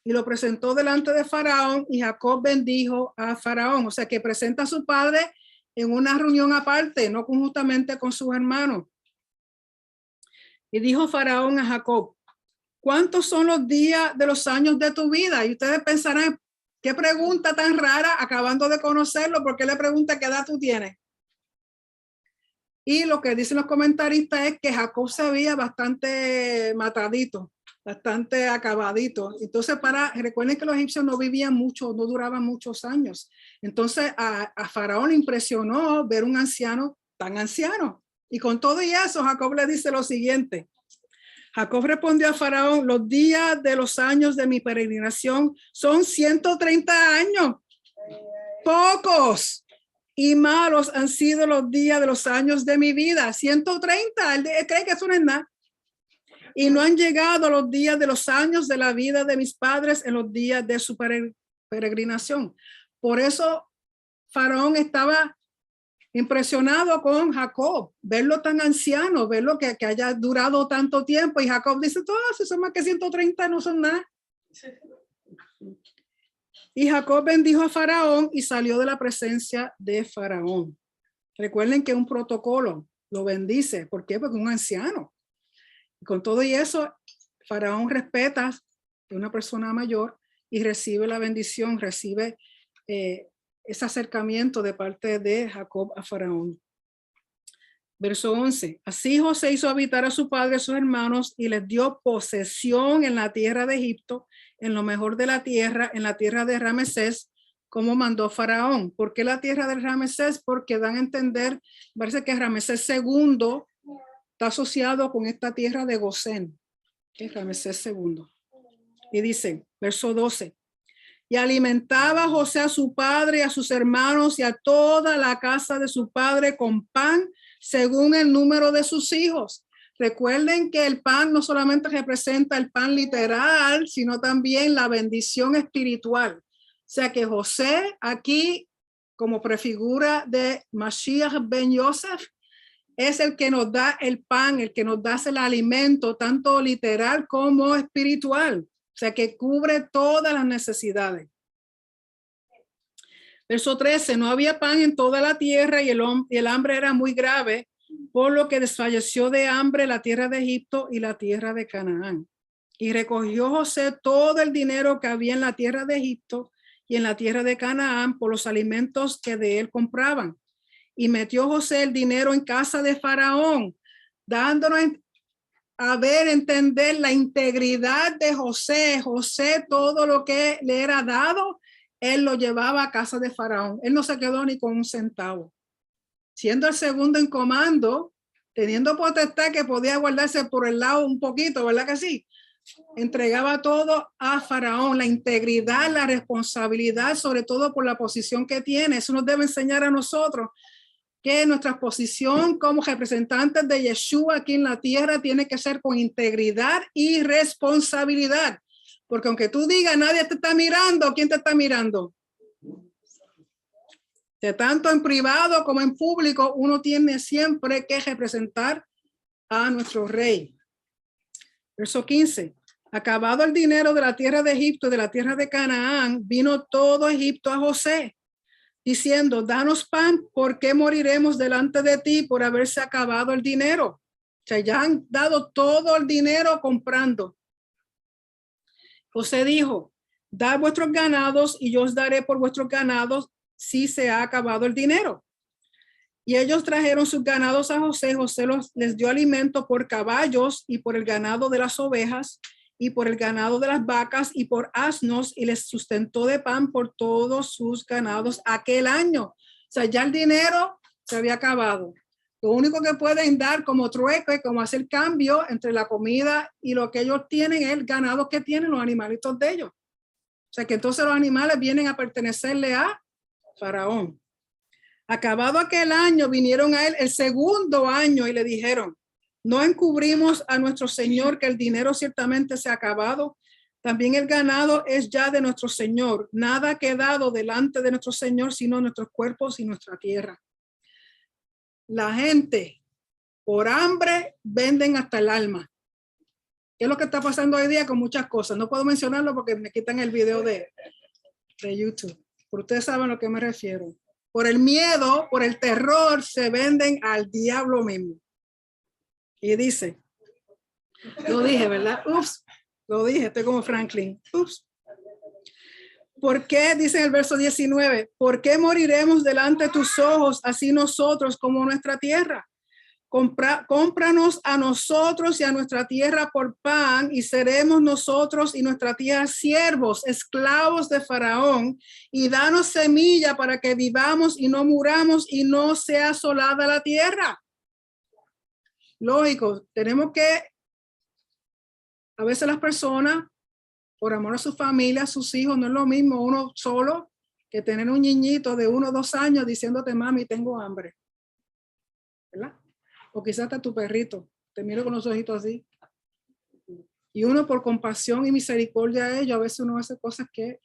y lo presentó delante de Faraón, y Jacob bendijo a Faraón. O sea que presenta a su padre en una reunión aparte, no conjuntamente con sus hermanos. Y dijo Faraón a Jacob, ¿cuántos son los días de los años de tu vida? Y ustedes pensarán, qué pregunta tan rara, acabando de conocerlo, ¿por qué le pregunta qué edad tú tienes? Y lo que dicen los comentaristas es que Jacob se veía bastante matadito, bastante acabadito. Entonces, recuerden que los egipcios no vivían mucho, no duraban muchos años. Entonces, a Faraón le impresionó ver un anciano tan anciano. Y con todo y eso, Jacob le dice lo siguiente. Jacob respondió a Faraón, los días de los años de mi peregrinación son 130 años. Pocos y malos han sido los días de los años de mi vida. 130, él cree que eso no es nada. Y no han llegado los días de los años de la vida de mis padres en los días de su peregrinación. Por eso Faraón estaba impresionado con Jacob, verlo tan anciano, verlo que haya durado tanto tiempo. Y Jacob dice, todas son más que 130, no son nada. Y Jacob bendijo a Faraón y salió de la presencia de Faraón. Recuerden que es un protocolo, lo bendice. ¿Por qué? Porque es un anciano. Y con todo y eso, Faraón respeta a una persona mayor y recibe la bendición, recibe ese acercamiento de parte de Jacob a Faraón. Verso 11. Así José hizo habitar a su padre y a sus hermanos y les dio posesión en la tierra de Egipto, en lo mejor de la tierra, en la tierra de Ramesés, como mandó Faraón. ¿Por qué la tierra de Ramesés? Porque dan a entender, parece que Ramesés II está asociado con esta tierra de Gosén, que es Ramesés II. Y dice, verso 12. Y alimentaba a José a su padre y a sus hermanos y a toda la casa de su padre con pan según el número de sus hijos. Recuerden que el pan no solamente representa el pan literal, sino también la bendición espiritual. O sea que José aquí, como prefigura de Mashiach ben Yosef, es el que nos da el pan, el que nos da el alimento, tanto literal como espiritual. O sea, que cubre todas las necesidades. Verso 13, no había pan en toda la tierra y el hambre era muy grave, por lo que desfalleció de hambre la tierra de Egipto y la tierra de Canaán. Y recogió José todo el dinero que había en la tierra de Egipto y en la tierra de Canaán por los alimentos que de él compraban. Y metió José el dinero en casa de Faraón, dándonos a entender la integridad de José. José, todo lo que le era dado, él lo llevaba a casa de Faraón. Él no se quedó ni con un centavo. Siendo el segundo en comando, teniendo potestad que podía guardarse por el lado un poquito, ¿verdad que sí? Entregaba todo a Faraón, la integridad, la responsabilidad, sobre todo por la posición que tiene. Eso nos debe enseñar a nosotros que nuestra posición como representantes de Yeshua aquí en la tierra tiene que ser con integridad y responsabilidad. Porque aunque tú digas, nadie te está mirando, ¿quién te está mirando? De tanto en privado como en público, uno tiene siempre que representar a nuestro rey. Verso 15. Acabado el dinero de la tierra de Egipto y de la tierra de Canaán, vino todo Egipto a José, diciendo, danos pan, porque moriremos delante de ti por haberse acabado el dinero. O sea, ya han dado todo el dinero comprando. José dijo, Dad vuestros ganados y yo os daré por vuestros ganados si se ha acabado el dinero. Y ellos trajeron sus ganados a José. José les dio alimento por caballos y por el ganado de las ovejas y por el ganado de las vacas y por asnos, y les sustentó de pan por todos sus ganados aquel año. O sea, ya el dinero se había acabado. Lo único que pueden dar como trueque, como hacer cambio entre la comida y lo que ellos tienen es el ganado que tienen los animalitos de ellos. O sea, que entonces los animales vienen a pertenecerle a Faraón. Acabado aquel año, vinieron a él el segundo año y le dijeron: no encubrimos a nuestro señor que el dinero ciertamente se ha acabado. También el ganado es ya de nuestro señor. Nada ha quedado delante de nuestro señor sino nuestros cuerpos y nuestra tierra. La gente por hambre venden hasta el alma. ¿Qué es lo que está pasando hoy día con muchas cosas? No puedo mencionarlo porque me quitan el video de YouTube. Pero ustedes saben a lo que me refiero. Por el miedo, por el terror, se venden al diablo mismo. Y dice, lo dije, ¿verdad? Ups, lo dije, estoy como Franklin. Ups. ¿Por qué? Dice en el verso 19, ¿por qué moriremos delante de tus ojos, así nosotros como nuestra tierra? Cómpranos a nosotros y a nuestra tierra por pan, y seremos nosotros y nuestra tierra siervos, esclavos de Faraón, y danos semilla para que vivamos y no muramos y no sea asolada la tierra. Lógico, tenemos que, a veces las personas, por amor a su familia, a sus hijos, no es lo mismo uno solo que tener un niñito de 1 o 2 años diciéndote: mami, tengo hambre, ¿verdad? O quizás hasta tu perrito, te miro con los ojitos así. Y uno, por compasión y misericordia a ellos, a veces uno hace cosas que,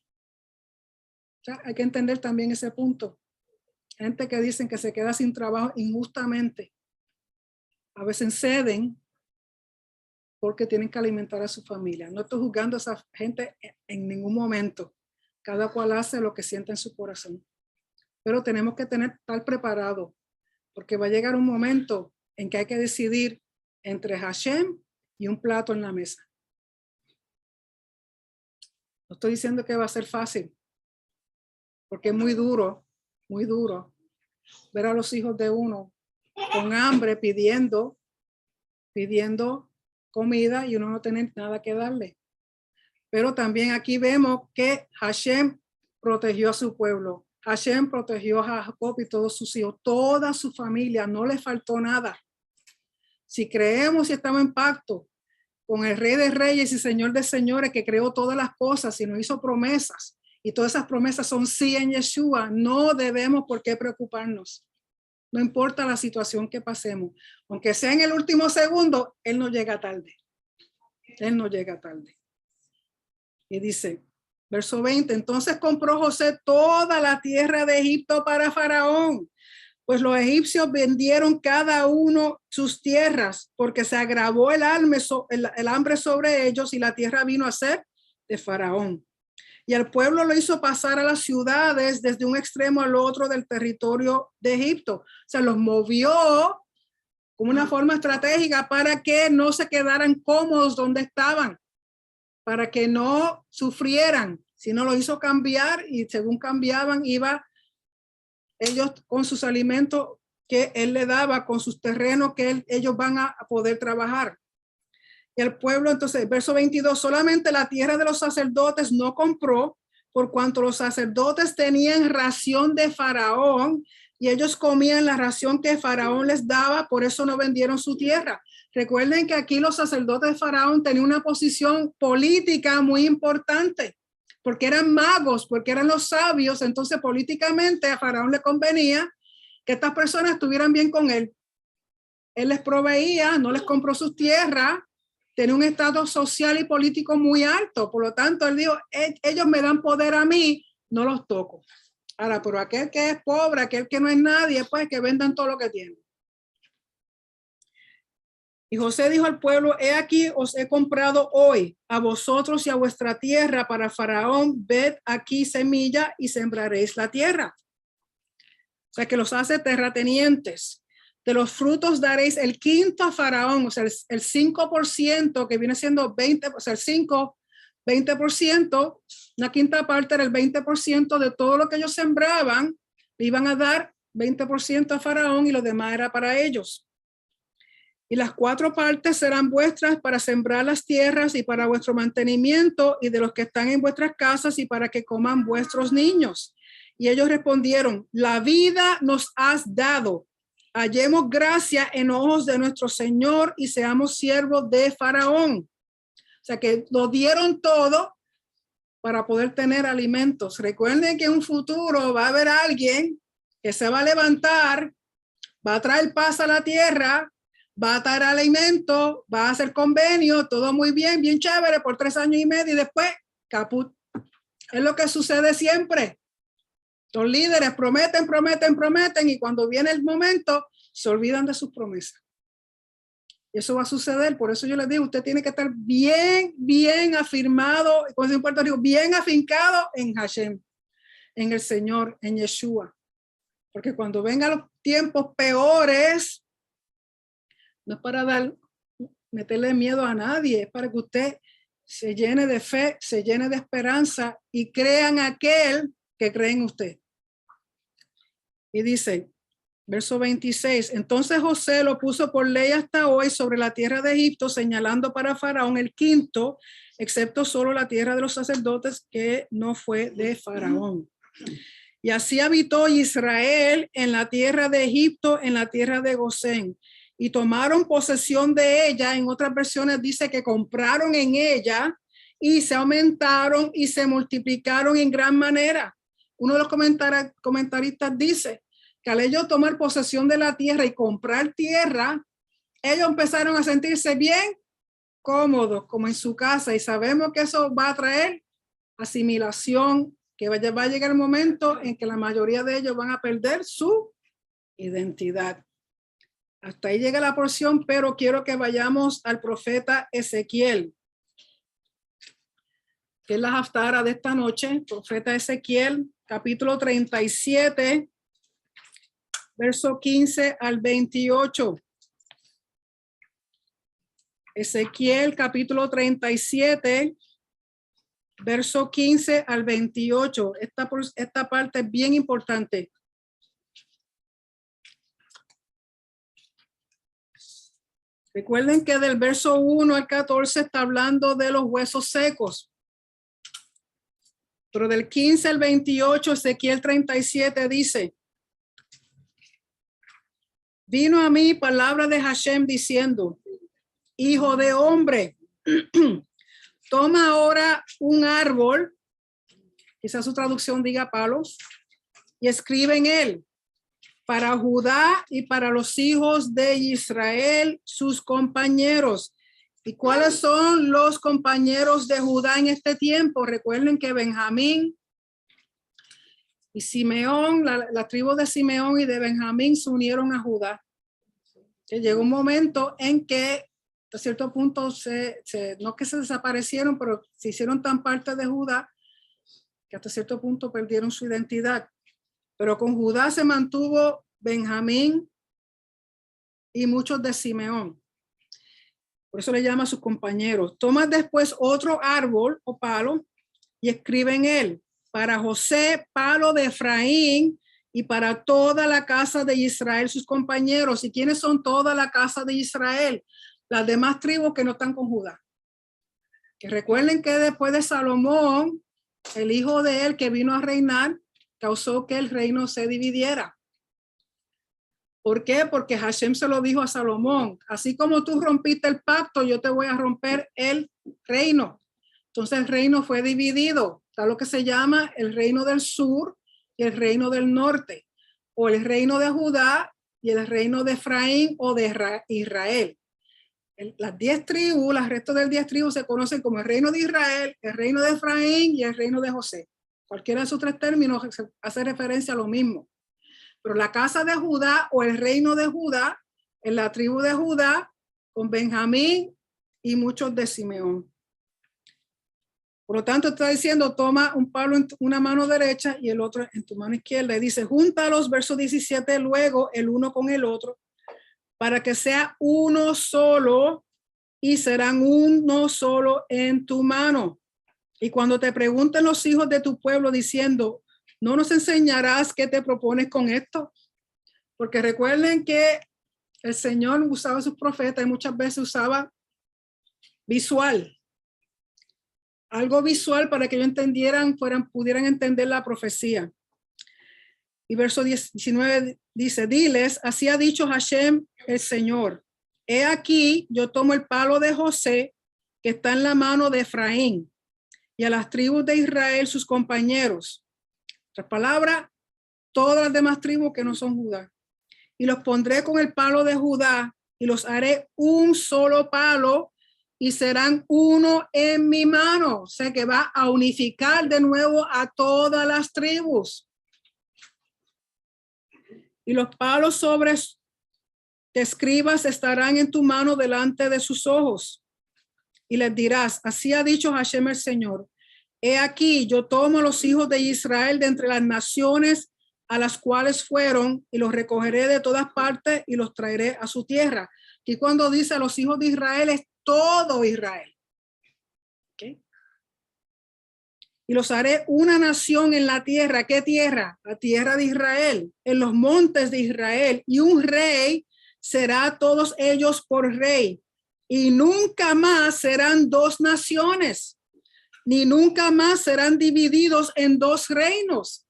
o sea, hay que entender también ese punto. Gente que dicen que se queda sin trabajo injustamente, a veces ceden porque tienen que alimentar a su familia. No estoy juzgando a esa gente en ningún momento. Cada cual hace lo que siente en su corazón. Pero tenemos que estar preparados, porque va a llegar un momento en que hay que decidir entre Hashem y un plato en la mesa. No estoy diciendo que va a ser fácil, porque es muy duro ver a los hijos de uno con hambre pidiendo comida y uno no tener nada que darle. Pero también aquí vemos que Hashem protegió a su pueblo. Hashem protegió a Jacob y todos sus hijos, toda su familia, no le faltó nada. Si creemos y estamos en pacto con el Rey de Reyes y Señor de Señores, que creó todas las cosas y nos hizo promesas, y todas esas promesas son sí en Yeshua, no debemos por qué preocuparnos. No importa la situación que pasemos, aunque sea en el último segundo, Él no llega tarde. Él no llega tarde. Y dice, verso 20, entonces compró José toda la tierra de Egipto para Faraón, pues los egipcios vendieron cada uno sus tierras, porque se agravó el hambre sobre ellos, y la tierra vino a ser de Faraón. Y el pueblo lo hizo pasar a las ciudades desde un extremo al otro del territorio de Egipto. O sea, los movió como una forma estratégica para que no se quedaran cómodos donde estaban, para que no sufrieran, sino lo hizo cambiar, y según cambiaban iba ellos con sus alimentos que él le daba, con sus terrenos que ellos van a poder trabajar. Y el pueblo, entonces, verso 22, solamente la tierra de los sacerdotes no compró, por cuanto los sacerdotes tenían ración de Faraón y ellos comían la ración que Faraón les daba, por eso no vendieron su tierra. Recuerden que aquí los sacerdotes de Faraón tenían una posición política muy importante, porque eran magos, porque eran los sabios. Entonces políticamente a Faraón le convenía que estas personas estuvieran bien con él. Él les proveía, no les compró sus tierras, tenía un estatus social y político muy alto. Por lo tanto, él dijo, ellos me dan poder a mí, no los toco. Ahora, pero aquel que es pobre, aquel que no es nadie, pues que vendan todo lo que tienen. Y José dijo al pueblo, he aquí os he comprado hoy a vosotros y a vuestra tierra para Faraón, ved aquí semilla y sembraréis la tierra. O sea, que los hace terratenientes. De los frutos daréis el quinto a Faraón, o sea, el 5%, que viene siendo 20, o sea, el 5 20%, una quinta parte era el 20% de todo lo que ellos sembraban, le iban a dar 20% a Faraón y lo demás era para ellos. Y las 4 partes serán vuestras para sembrar las tierras y para vuestro mantenimiento y de los que están en vuestras casas y para que coman vuestros niños. Y ellos respondieron, la vida nos has dado. Hallemos gracia en ojos de nuestro Señor y seamos siervos de Faraón. O sea que lo dieron todo para poder tener alimentos. Recuerden que en un futuro va a haber alguien que se va a levantar, va a traer paz a la tierra, va a dar alimento, va a hacer convenio, todo muy bien, bien chévere por 3 años y medio y después caput. Es lo que sucede siempre. Los líderes prometen y cuando viene el momento se olvidan de sus promesas. Eso va a suceder, por eso yo les digo, usted tiene que estar bien afirmado, como en Puerto Rico, bien afincado en Hashem, en el Señor, en Yeshua. Porque cuando vengan los tiempos peores, no es para meterle miedo a nadie, es para que usted se llene de fe, se llene de esperanza y crean aquel que cree en usted. Y dice, verso 26, entonces José lo puso por ley hasta hoy sobre la tierra de Egipto, señalando para Faraón el quinto, excepto solo la tierra de los sacerdotes que no fue de Faraón. Y así habitó Israel en la tierra de Egipto, en la tierra de Gosén. Y tomaron posesión de ella. En otras versiones dice que compraron en ella y se aumentaron y se multiplicaron en gran manera. Uno de los comentaristas dice que al ellos tomar posesión de la tierra y comprar tierra, ellos empezaron a sentirse bien cómodos, como en su casa. Y sabemos que eso va a traer asimilación, que va a llegar el momento en que la mayoría de ellos van a perder su identidad. Hasta ahí llega la porción, pero quiero que vayamos al profeta Ezequiel, que es la haftara de esta noche. Profeta Ezequiel, capítulo 37, verso 15 al 28. Ezequiel, capítulo 37, verso 15 al 28. Esta parte es bien importante. Recuerden que del verso 1 al 14 está hablando de los huesos secos. Pero del 15 al 28, Ezequiel 37 dice, vino a mí palabra de Hashem diciendo, hijo de hombre, toma ahora un árbol, quizás su traducción diga palos, y escribe en él, para Judá y para los hijos de Israel, sus compañeros. ¿Y cuáles son los compañeros de Judá en este tiempo? Recuerden que Benjamín y Simeón, la tribu de Simeón y de Benjamín se unieron a Judá. Que llegó un momento en que a cierto punto no que se desaparecieron, pero se hicieron tan parte de Judá que hasta cierto punto perdieron su identidad. Pero con Judá se mantuvo Benjamín y muchos de Simeón. Por eso le llama a sus compañeros. Toma después otro árbol o palo y escribe en él, para José, palo de Efraín, y para toda la casa de Israel, sus compañeros. ¿Y quiénes son toda la casa de Israel? Las demás tribus que no están con Judá. Que recuerden que después de Salomón, el hijo de él que vino a reinar, causó que el reino se dividiera. ¿Por qué? Porque Hashem se lo dijo a Salomón, así como tú rompiste el pacto, yo te voy a romper el reino. Entonces el reino fue dividido. Está lo que se llama el reino del sur y el reino del norte, o el reino de Judá y el reino de Efraín o de Israel. Las 10 tribus, las restos de 10 tribus se conocen como el reino de Israel, el reino de Efraín y el reino de José. Cualquiera de esos 3 términos hace referencia a lo mismo. Pero la casa de Judá o el reino de Judá, en la tribu de Judá, con Benjamín y muchos de Simeón. Por lo tanto, está diciendo, toma un palo en una mano derecha y el otro en tu mano izquierda. Y dice, júntalos, verso 17, luego el uno con el otro, para que sea uno solo y serán uno solo en tu mano. Y cuando te pregunten los hijos de tu pueblo diciendo, ¿no nos enseñarás qué te propones con esto? Porque recuerden que el Señor usaba a sus profetas y muchas veces usaba visual. Algo visual para que ellos entendieran, pudieran entender la profecía. Y verso 19 dice, diles, así ha dicho Hashem el Señor. He aquí, yo tomo el palo de José, que está en la mano de Efraín, y a las tribus de Israel, sus compañeros. Otra palabra, todas las demás tribus que no son Judá. Y los pondré con el palo de Judá, y los haré un solo palo, y serán uno en mi mano. O sea que va a unificar de nuevo a todas las tribus. Y los palos sobre que escribas estarán en tu mano delante de sus ojos. Y les dirás, así ha dicho Hashem el Señor. He aquí, yo tomo a los hijos de Israel de entre las naciones a las cuales fueron y los recogeré de todas partes y los traeré a su tierra. Y cuando dice a los hijos de Israel es todo Israel. ¿Okay? Y los haré una nación en la tierra. ¿Qué tierra? La tierra de Israel, en los montes de Israel. Y un rey será a todos ellos por rey. Y nunca más serán dos naciones, ni nunca más serán divididos en dos reinos.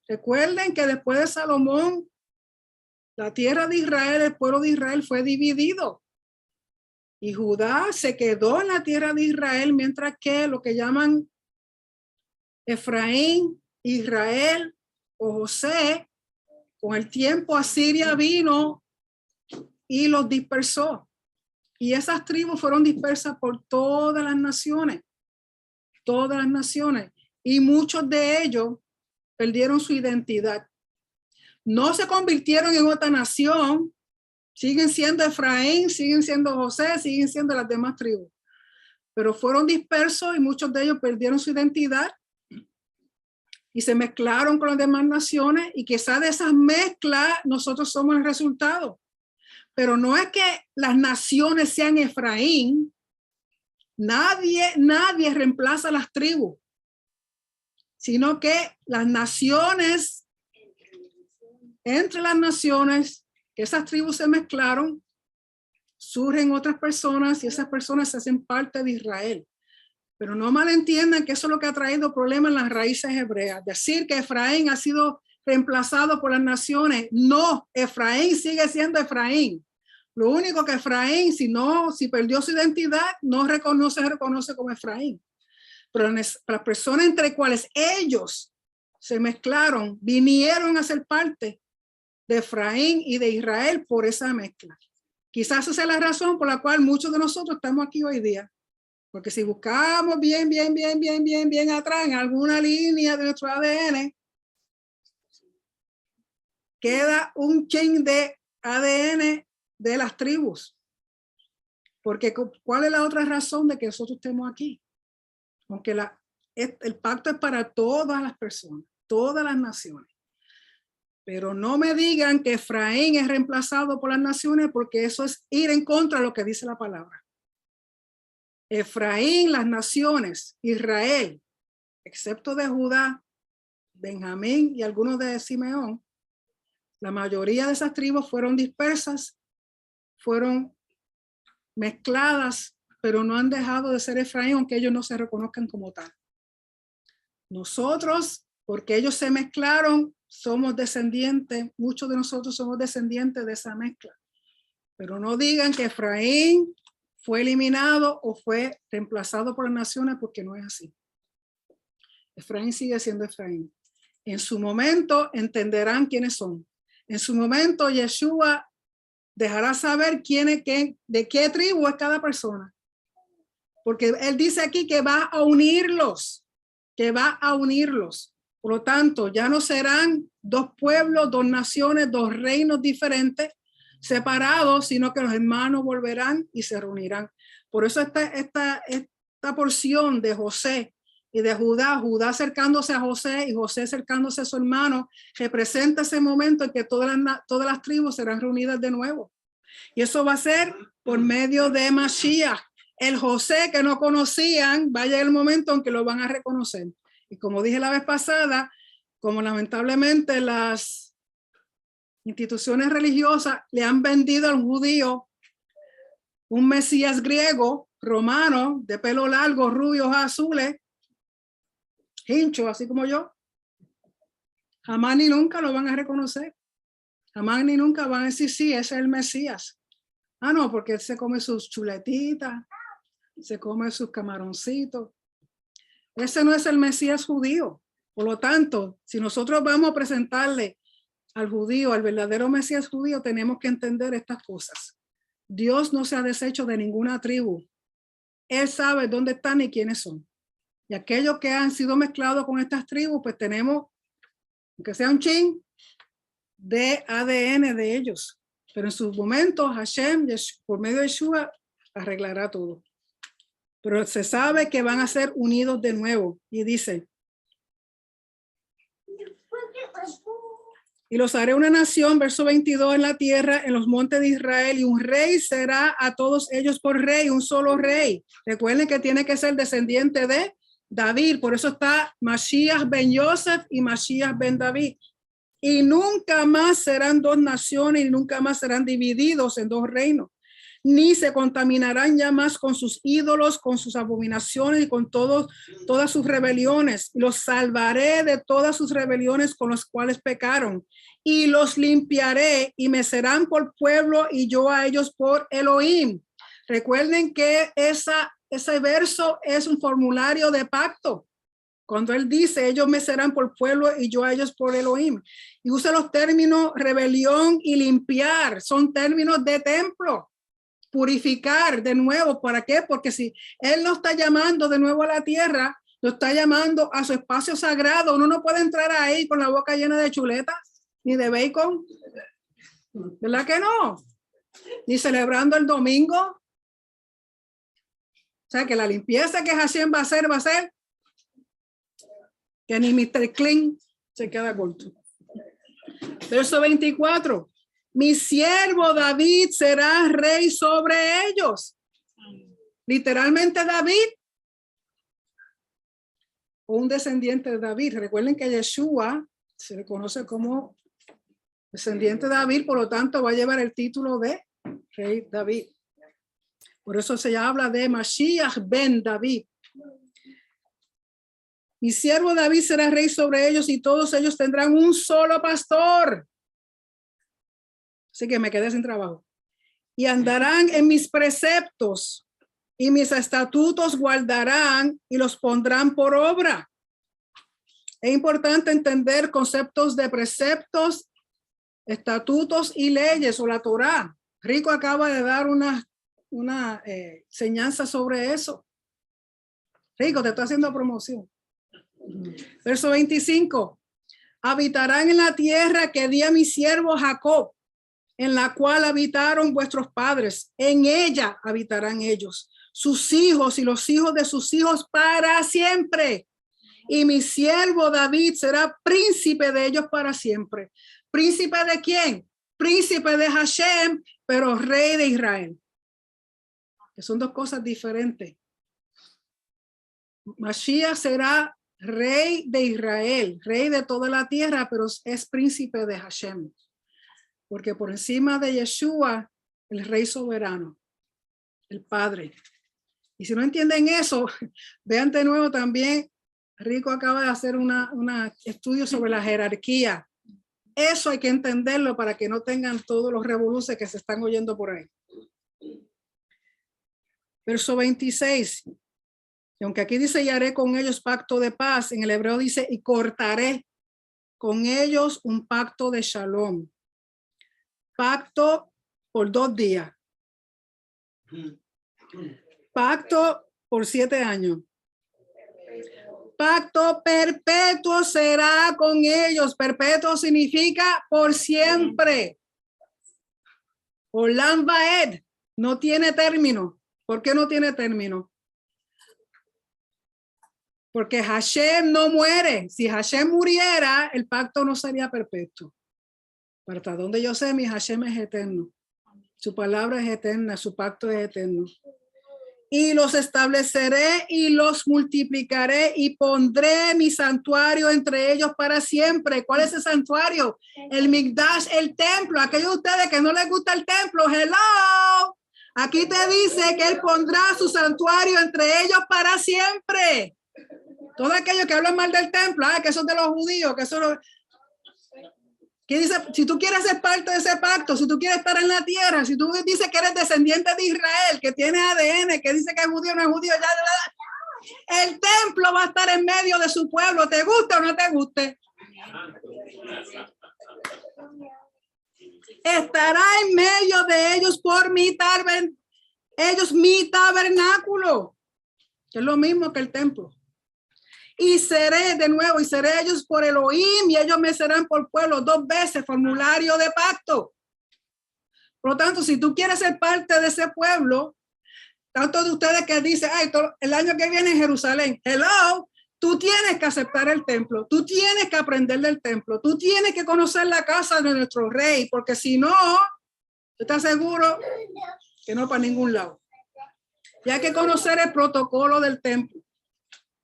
Recuerden que después de Salomón, la tierra de Israel, el pueblo de Israel fue dividido. Y Judá se quedó en la tierra de Israel, mientras que lo que llaman Efraín, Israel o José, con el tiempo Asiria vino y los dispersó. Y esas tribus fueron dispersas por todas las naciones. Todas las naciones. Y muchos de ellos perdieron su identidad. No se convirtieron en otra nación. Siguen siendo Efraín, siguen siendo José, siguen siendo las demás tribus. Pero fueron dispersos y muchos de ellos perdieron su identidad y se mezclaron con las demás naciones, y quizás de esas mezclas nosotros somos el resultado. Pero no es que las naciones sean Efraín. Nadie reemplaza las tribus, sino que las naciones, entre las naciones, que esas tribus se mezclaron, surgen otras personas y esas personas se hacen parte de Israel. Pero no malentiendan que eso es lo que ha traído problemas en las raíces hebreas. Decir que Efraín ha sido reemplazado por las naciones. No, Efraín sigue siendo Efraín. Lo único que Efraín, si perdió su identidad, no reconoce como Efraín. Pero las personas entre cuales ellos se mezclaron, vinieron a ser parte de Efraín y de Israel por esa mezcla. Quizás esa es la razón por la cual muchos de nosotros estamos aquí hoy día. Porque si buscamos bien atrás en alguna línea de nuestro ADN, queda un chain de ADN de las tribus. Porque ¿cuál es la otra razón de que nosotros estemos aquí? Aunque el pacto es para todas las personas, todas las naciones. Pero no me digan que Efraín es reemplazado por las naciones, porque eso es ir en contra de lo que dice la palabra. Efraín, las naciones, Israel, excepto de Judá, Benjamín y algunos de Simeón, la mayoría de esas tribus fueron dispersas, fueron mezcladas, pero no han dejado de ser Efraín, aunque ellos no se reconozcan como tal. Nosotros, porque ellos se mezclaron, somos descendientes, muchos de nosotros somos descendientes de esa mezcla. Pero no digan que Efraín fue eliminado o fue reemplazado por las naciones, porque no es así. Efraín sigue siendo Efraín. En su momento entenderán quiénes son. En su momento Yeshua dejará saber de qué tribu es cada persona. Porque él dice aquí que va a unirlos, Por lo tanto, ya no serán dos pueblos, dos naciones, dos reinos diferentes, separados, sino que los hermanos volverán y se reunirán. Por eso esta porción de José y de Judá acercándose a José y José acercándose a su hermano, representa ese momento en que todas las tribus serán reunidas de nuevo. Y eso va a ser por medio de Mashiach. El José que no conocían, va a llegar el momento en que lo van a reconocer. Y como dije la vez pasada, como lamentablemente las instituciones religiosas le han vendido al judío un Mesías griego, romano, de pelo largo, rubios azules, hincho, así como yo, jamás ni nunca lo van a reconocer. Jamás ni nunca van a decir, sí, ese es el Mesías. Ah, no, porque él se come sus chuletitas, se come sus camaroncitos. Ese no es el Mesías judío. Por lo tanto, si nosotros vamos a presentarle al judío, al verdadero Mesías judío, tenemos que entender estas cosas. Dios no se ha deshecho de ninguna tribu. Él sabe dónde están y quiénes son. Y aquellos que han sido mezclados con estas tribus, pues tenemos, aunque sea un chin, de ADN de ellos. Pero en sus momentos, Hashem, por medio de Yeshua, arreglará todo. Pero se sabe que van a ser unidos de nuevo. Y dice, y los haré una nación, verso 22, en la tierra, en los montes de Israel, y un rey será a todos ellos por rey, un solo rey. Recuerden que tiene que ser descendiente de David, por eso está Mashiach ben Yosef y Mashiach ben David. Y nunca más serán dos naciones y nunca más serán divididos en dos reinos, ni se contaminarán ya más con sus ídolos, con sus abominaciones y con todas sus rebeliones. Los salvaré de todas sus rebeliones con las cuales pecaron y los limpiaré y me serán por pueblo y yo a ellos por Elohim. Recuerden que ese verso es un formulario de pacto. Cuando él dice, ellos me serán por pueblo y yo a ellos por Elohim. Y usa los términos rebelión y limpiar. Son términos de templo. Purificar de nuevo. ¿Para qué? Porque si él no está llamando de nuevo a la tierra, lo está llamando a su espacio sagrado. Uno no puede entrar ahí con la boca llena de chuletas ni de bacon. ¿Verdad que no? Ni celebrando el domingo. O sea, que la limpieza que Hashem va a hacer que ni Mr. Clean se queda corto. Verso 24. Mi siervo David será rey sobre ellos. Literalmente David, o un descendiente de David. Recuerden que Yeshua se le conoce como descendiente de David, por lo tanto va a llevar el título de rey David. Por eso se habla de Mashiach ben David. Mi siervo David será rey sobre ellos y todos ellos tendrán un solo pastor. Así que me quedé sin trabajo. Y andarán en mis preceptos y mis estatutos guardarán y los pondrán por obra. Es importante entender conceptos de preceptos, estatutos y leyes o la Torá. Rico acaba de dar una enseñanza sobre eso. Rico, te está haciendo promoción. Verso 25. Habitarán en la tierra que di a mi siervo Jacob, en la cual habitaron vuestros padres. En ella habitarán ellos, sus hijos y los hijos de sus hijos para siempre. Y mi siervo David será príncipe de ellos para siempre. ¿Príncipe de quién? Príncipe de Hashem, pero rey de Israel. Que son dos cosas diferentes. Mashiach será rey de Israel, rey de toda la tierra, pero es príncipe de Hashem. Porque por encima de Yeshua, el rey soberano, el Padre. Y si no entienden eso, vean de nuevo también, Rico acaba de hacer un estudio sobre la jerarquía. Eso hay que entenderlo para que no tengan todos los revoluces que se están oyendo por ahí. Verso 26. Y aunque aquí dice, y haré con ellos pacto de paz, en el hebreo dice, y cortaré con ellos un pacto de shalom. Pacto por 2 días. Pacto por 7 años. Pacto perpetuo será con ellos. Perpetuo significa por siempre. Olam vaed no tiene término. ¿Por qué no tiene término? Porque Hashem no muere. Si Hashem muriera, el pacto no sería perpetuo. Pero hasta donde yo sé, mi Hashem es eterno. Su palabra es eterna, su pacto es eterno. y los estableceré y los multiplicaré y pondré mi santuario entre ellos para siempre. ¿Cuál es el santuario? El Mikdash, el templo. Aquellos de ustedes que no les gusta el templo, hello. Aquí te dice que él pondrá su santuario entre ellos para siempre. Todos aquellos que hablan mal del templo, que son de los judíos, que son... ¿Qué dice? Si tú quieres ser parte de ese pacto, si tú quieres estar en la tierra, si tú dices que eres descendiente de Israel, que tiene ADN, que dice que es judío, no es judío, el templo va a estar en medio de su pueblo, te guste o no te guste. Estará en medio de ellos por mi tabernáculo, que es lo mismo que el templo. Y seré de nuevo, y seré ellos por Elohim, y ellos me serán por pueblo. 2 veces, formulario de pacto. Por lo tanto, si tú quieres ser parte de ese pueblo, tanto de ustedes que dicen, ay, el año que viene en Jerusalén, hello, tú tienes que aceptar el templo, tú tienes que aprender del templo, tú tienes que conocer la casa de nuestro rey, porque si no, ¿estás seguro que no para ningún lado? Y hay que conocer el protocolo del templo.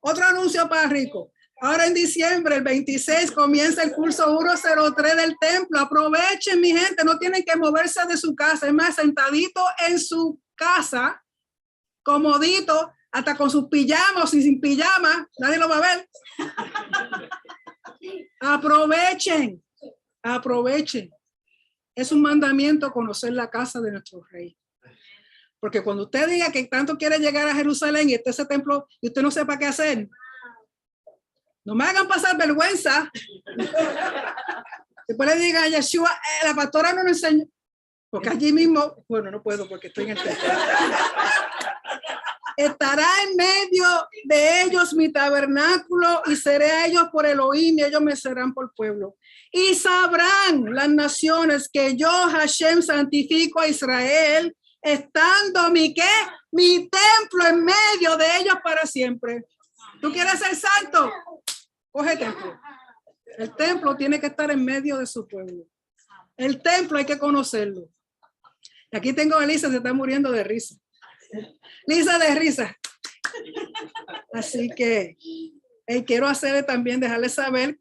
Otro anuncio para Rico. Ahora en diciembre, el 26, comienza el curso 103 del templo. Aprovechen, mi gente, no tienen que moverse de su casa. Es más, sentadito en su casa, comodito, hasta con sus pijamas y sin pijama, nadie lo va a ver. Aprovechen, aprovechen. Es un mandamiento conocer la casa de nuestro rey. Porque cuando usted diga que tanto quiere llegar a Jerusalén y ese templo y usted no sepa qué hacer, no me hagan pasar vergüenza. Después le diga a Yeshua, la pastora no nos enseñó. Porque allí mismo, bueno, no puedo porque estoy en el templo. Estará en medio de ellos mi tabernáculo y seré a ellos por Elohim y ellos me serán por pueblo. Y sabrán las naciones que yo, Hashem, santifico a Israel, estando mi templo en medio de ellos para siempre. ¿Tú quieres ser santo? Coge templo. El templo tiene que estar en medio de su pueblo. El templo hay que conocerlo. Y aquí tengo a Lisa, se está muriendo de risa. Lisa de risa. Así que quiero hacerle también, dejarle saber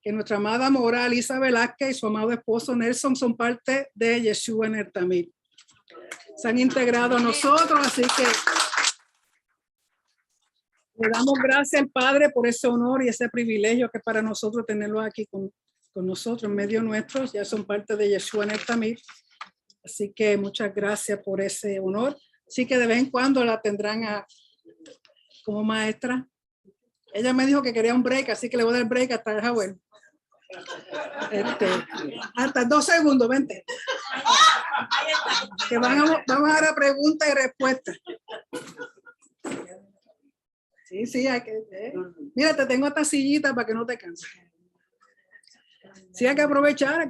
que nuestra amada Mora, Lisa Velázquez y su amado esposo Nelson son parte de Yeshua en el Tamil. Se han integrado a nosotros, así que le damos gracias al Padre por ese honor y ese privilegio que para nosotros tenerlo aquí con nosotros, en medio nuestro. Ya son parte de Yeshua en el Tamil. Así que muchas gracias por ese honor. Así que de vez en cuando la tendrán como maestra. Ella me dijo que quería un break, así que le voy a dar break hasta Howard. Hasta 2 segundos, vente. Que vamos a dar preguntas y respuestas. Sí, hay que. Mira, te tengo esta sillita para que no te canses. Sí, hay que aprovechar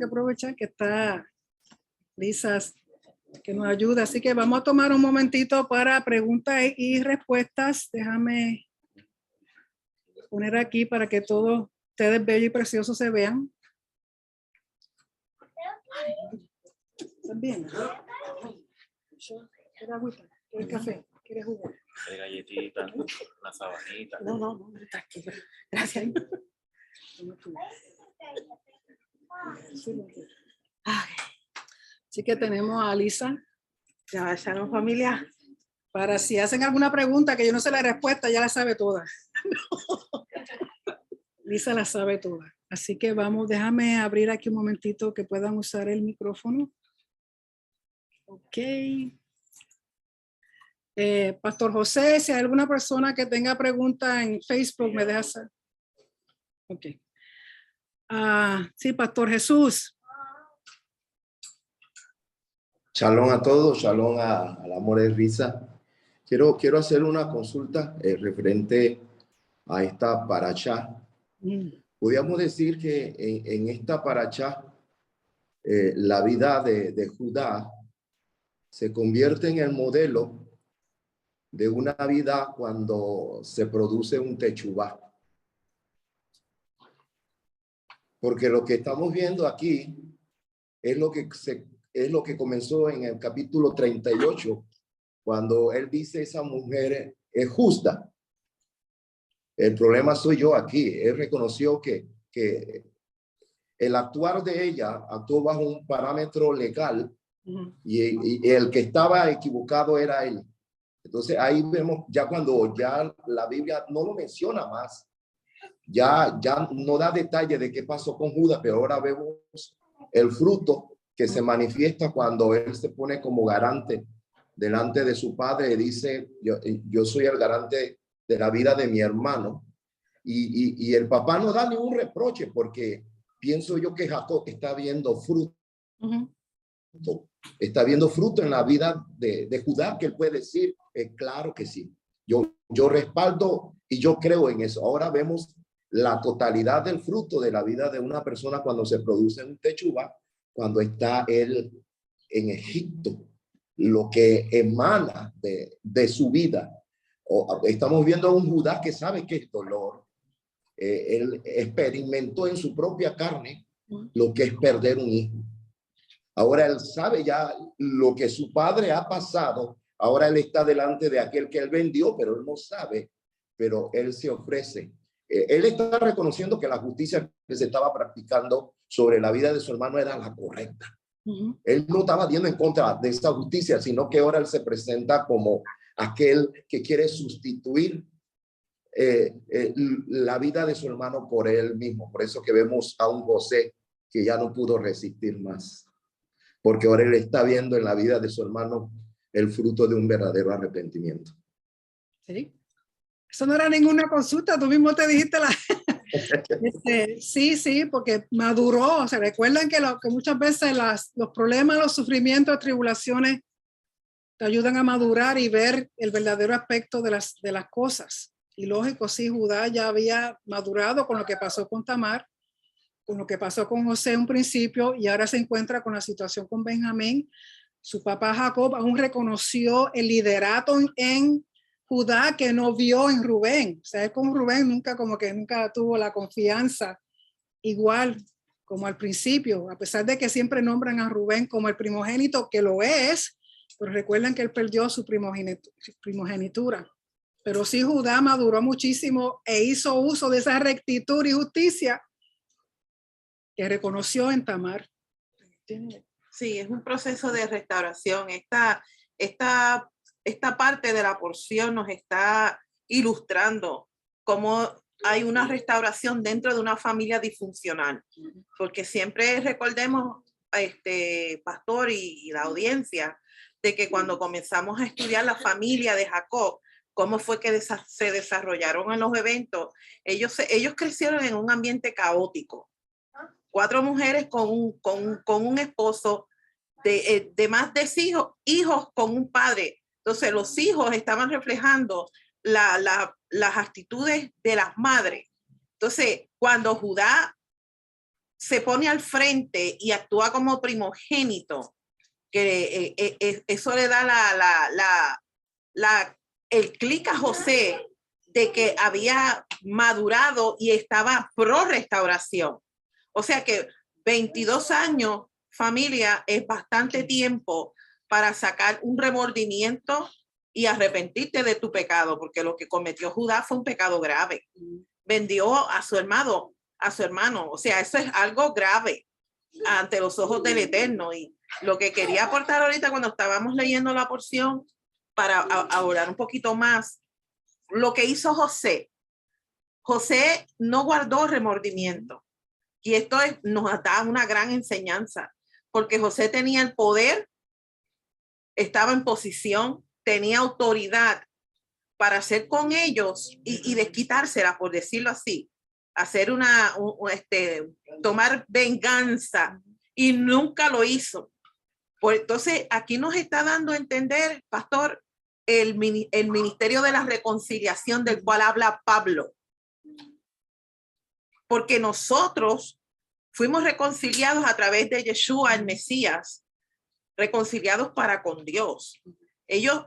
que está Lisa, que nos ayuda. Así que vamos a tomar un momentito para preguntas y respuestas. Déjame poner aquí para que todos ustedes bellos y preciosos se vean. ¿Están bien? ¿Quieres agüita? ¿Quieres café? ¿Quieres jugo? Hay galletitas, una sabanita. No, tranquilo. Gracias. Así que tenemos a Lisa. Ya, Shalom, familia. Para si hacen alguna pregunta que yo no sé la respuesta, ya la sabe toda. Lisa la sabe toda. Así que vamos, déjame abrir aquí un momentito que puedan usar el micrófono. Ok. Pastor José, si hay alguna persona que tenga pregunta en Facebook, me deja saber. Ok. Sí, Pastor Jesús. Shalom a todos, shalom al amor de Risa. Quiero hacer una consulta referente a esta parashá. Podríamos decir que en esta parashá la vida de Judá se convierte en el modelo de una vida cuando se produce un techubá. Porque lo que estamos viendo aquí es lo que comenzó en el capítulo 38 cuando él dice esa mujer es justa. El problema soy yo aquí. Él reconoció que el actuar de ella actuó bajo un parámetro legal y el que estaba equivocado era él. Entonces ahí vemos ya cuando ya la Biblia no lo menciona más, ya no da detalle de qué pasó con Judas, pero ahora vemos el fruto que se manifiesta cuando él se pone como garante delante de su padre y dice, yo soy el garante de la vida de mi hermano. Y el papá no da ningún reproche porque pienso yo que Jacob está viendo fruto. Está viendo fruto en la vida de Judá, que él puede decir, claro que sí. Yo respaldo y yo creo en eso. Ahora vemos la totalidad del fruto de la vida de una persona cuando se produce un Techubá, cuando está él en Egipto, lo que emana de su vida. Estamos viendo a un Judá que sabe que es dolor. Él experimentó en su propia carne lo que es perder un hijo. Ahora él sabe ya lo que su padre ha pasado. Ahora él está delante de aquel que él vendió, pero él no sabe, pero él se ofrece. Él está reconociendo que la justicia que se estaba practicando sobre la vida de su hermano era la correcta. Él no estaba yendo en contra de esa justicia, sino que ahora él se presenta como aquel que quiere sustituir la vida de su hermano por él mismo. Por eso que vemos a un José que ya no pudo resistir más, porque ahora él está viendo en la vida de su hermano el fruto de un verdadero arrepentimiento. Sí. Eso no era ninguna consulta, tú mismo te dijiste la... sí, porque maduró. Se recuerdan que muchas veces los problemas, los sufrimientos, las tribulaciones te ayudan a madurar y ver el verdadero aspecto de las cosas. Y lógico, sí, Judá ya había madurado con lo que pasó con Tamar, con lo que pasó con José en un principio, y ahora se encuentra con la situación con Benjamín. Su papá Jacob aún reconoció el liderato en Judá que no vio en Rubén. O sea, él con Rubén nunca tuvo la confianza igual como al principio, a pesar de que siempre nombran a Rubén como el primogénito, que lo es, pero recuerden que él perdió su primogenitura. Pero sí, Judá maduró muchísimo e hizo uso de esa rectitud y justicia que reconoció en Tamar. Sí, es un proceso de restauración. Esta parte de la porción nos está ilustrando cómo hay una restauración dentro de una familia disfuncional. Porque siempre recordemos, pastor y la audiencia, de que cuando comenzamos a estudiar la familia de Jacob, cómo fue que se desarrollaron en los eventos, ellos crecieron en un ambiente caótico. 4 mujeres con un esposo, de más de hijos con un padre. Entonces los hijos estaban reflejando las actitudes de las madres. Entonces cuando Judá se pone al frente y actúa como primogénito, que eso le da el clic a José de que había madurado y estaba pro restauración. O sea que 22 años, familia, es bastante tiempo para sacar un remordimiento y arrepentirte de tu pecado, porque lo que cometió Judá fue un pecado grave. Vendió a su hermano. O sea, eso es algo grave ante los ojos del Eterno. Y lo que quería aportar ahorita cuando estábamos leyendo la porción, para hablar un poquito más, lo que hizo José no guardó remordimiento. Y esto nos da una gran enseñanza, porque José tenía el poder, estaba en posición, tenía autoridad para hacer con ellos y desquitársela, por decirlo así, hacer tomar venganza, y nunca lo hizo. Pues entonces aquí nos está dando a entender, pastor, el ministerio de la reconciliación del cual habla Pablo. Porque nosotros fuimos reconciliados a través de Yeshua, el Mesías, reconciliados para con Dios. Ellos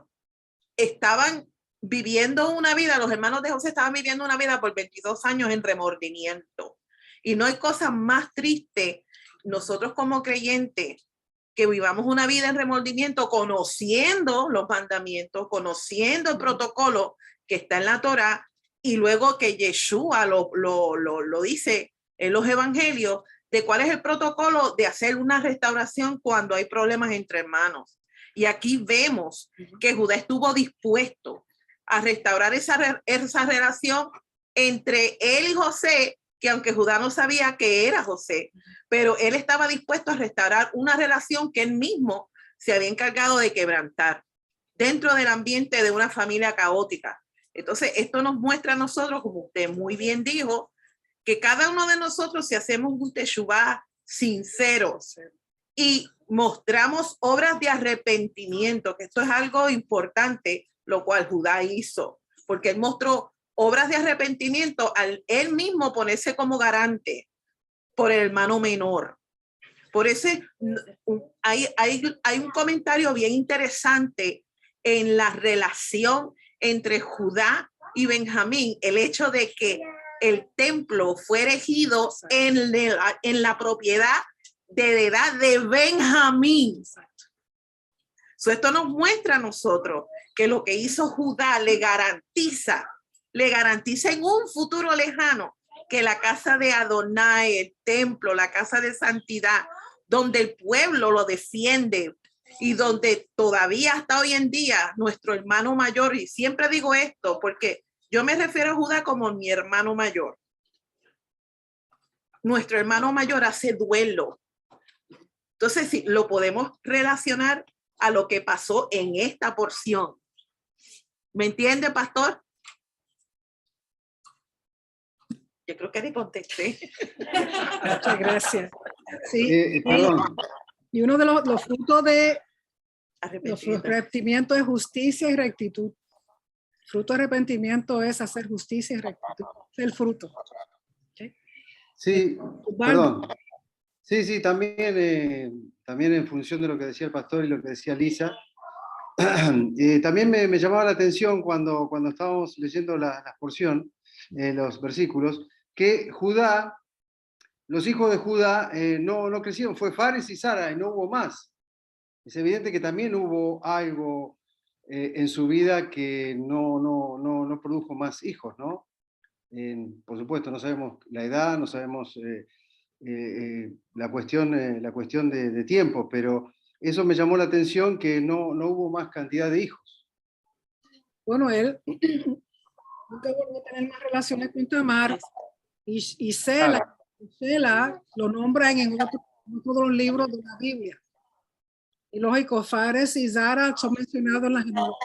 estaban viviendo una vida, los hermanos de José estaban viviendo una vida por 22 años en remordimiento. Y no hay cosa más triste, nosotros como creyentes, que vivamos una vida en remordimiento, conociendo los mandamientos, conociendo el protocolo que está en la Torá, y luego que Yeshua lo dice en los evangelios, de cuál es el protocolo de hacer una restauración cuando hay problemas entre hermanos. Y aquí vemos que Judá estuvo dispuesto a restaurar esa relación entre él y José, que aunque Judá no sabía que era José, pero él estaba dispuesto a restaurar una relación que él mismo se había encargado de quebrantar dentro del ambiente de una familia caótica. Entonces, esto nos muestra a nosotros, como usted muy bien dijo, que cada uno de nosotros, si hacemos un teshuvá sincero y mostramos obras de arrepentimiento, que esto es algo importante, lo cual Judá hizo, porque él mostró obras de arrepentimiento al él mismo ponerse como garante por el hermano menor. Por eso hay un comentario bien interesante en la relación entre Judá y Benjamín, el hecho de que el templo fue erigido en la propiedad de edad de Benjamín. Esto nos muestra a nosotros que lo que hizo Judá le garantiza en un futuro lejano que la casa de Adonai, el templo, la casa de santidad, donde el pueblo lo defiende y donde todavía hasta hoy en día nuestro hermano mayor, y siempre digo esto porque yo me refiero a Judá como mi hermano mayor. Nuestro hermano mayor hace duelo. Entonces, sí, lo podemos relacionar a lo que pasó en esta porción. ¿Me entiende, pastor? Yo creo que le contesté. Muchas gracias. Sí, Perdón. y uno de los frutos de Arrepentimiento. arrepentimiento es justicia y rectitud. Fruto de arrepentimiento es hacer justicia y rectitud. Es el fruto. ¿Okay? Sí, Osvaldo. perdón. Sí, también en función de lo que decía el pastor y lo que decía Lisa, también me llamaba la atención cuando estábamos leyendo la porción, los versículos, que Judá, los hijos de Judá no crecieron, fue Fares y Sara y no hubo más. Es evidente que también hubo algo en su vida que no produjo más hijos, ¿no? Por supuesto, no sabemos la edad, no sabemos la cuestión de tiempo, pero eso me llamó la atención que no hubo más cantidad de hijos. Bueno, él nunca volvió a tener más relaciones con Tamar y Sela, lo nombran en otros los libros de la Biblia. Y lógico, Fares y Zara son mencionados en la genealogía.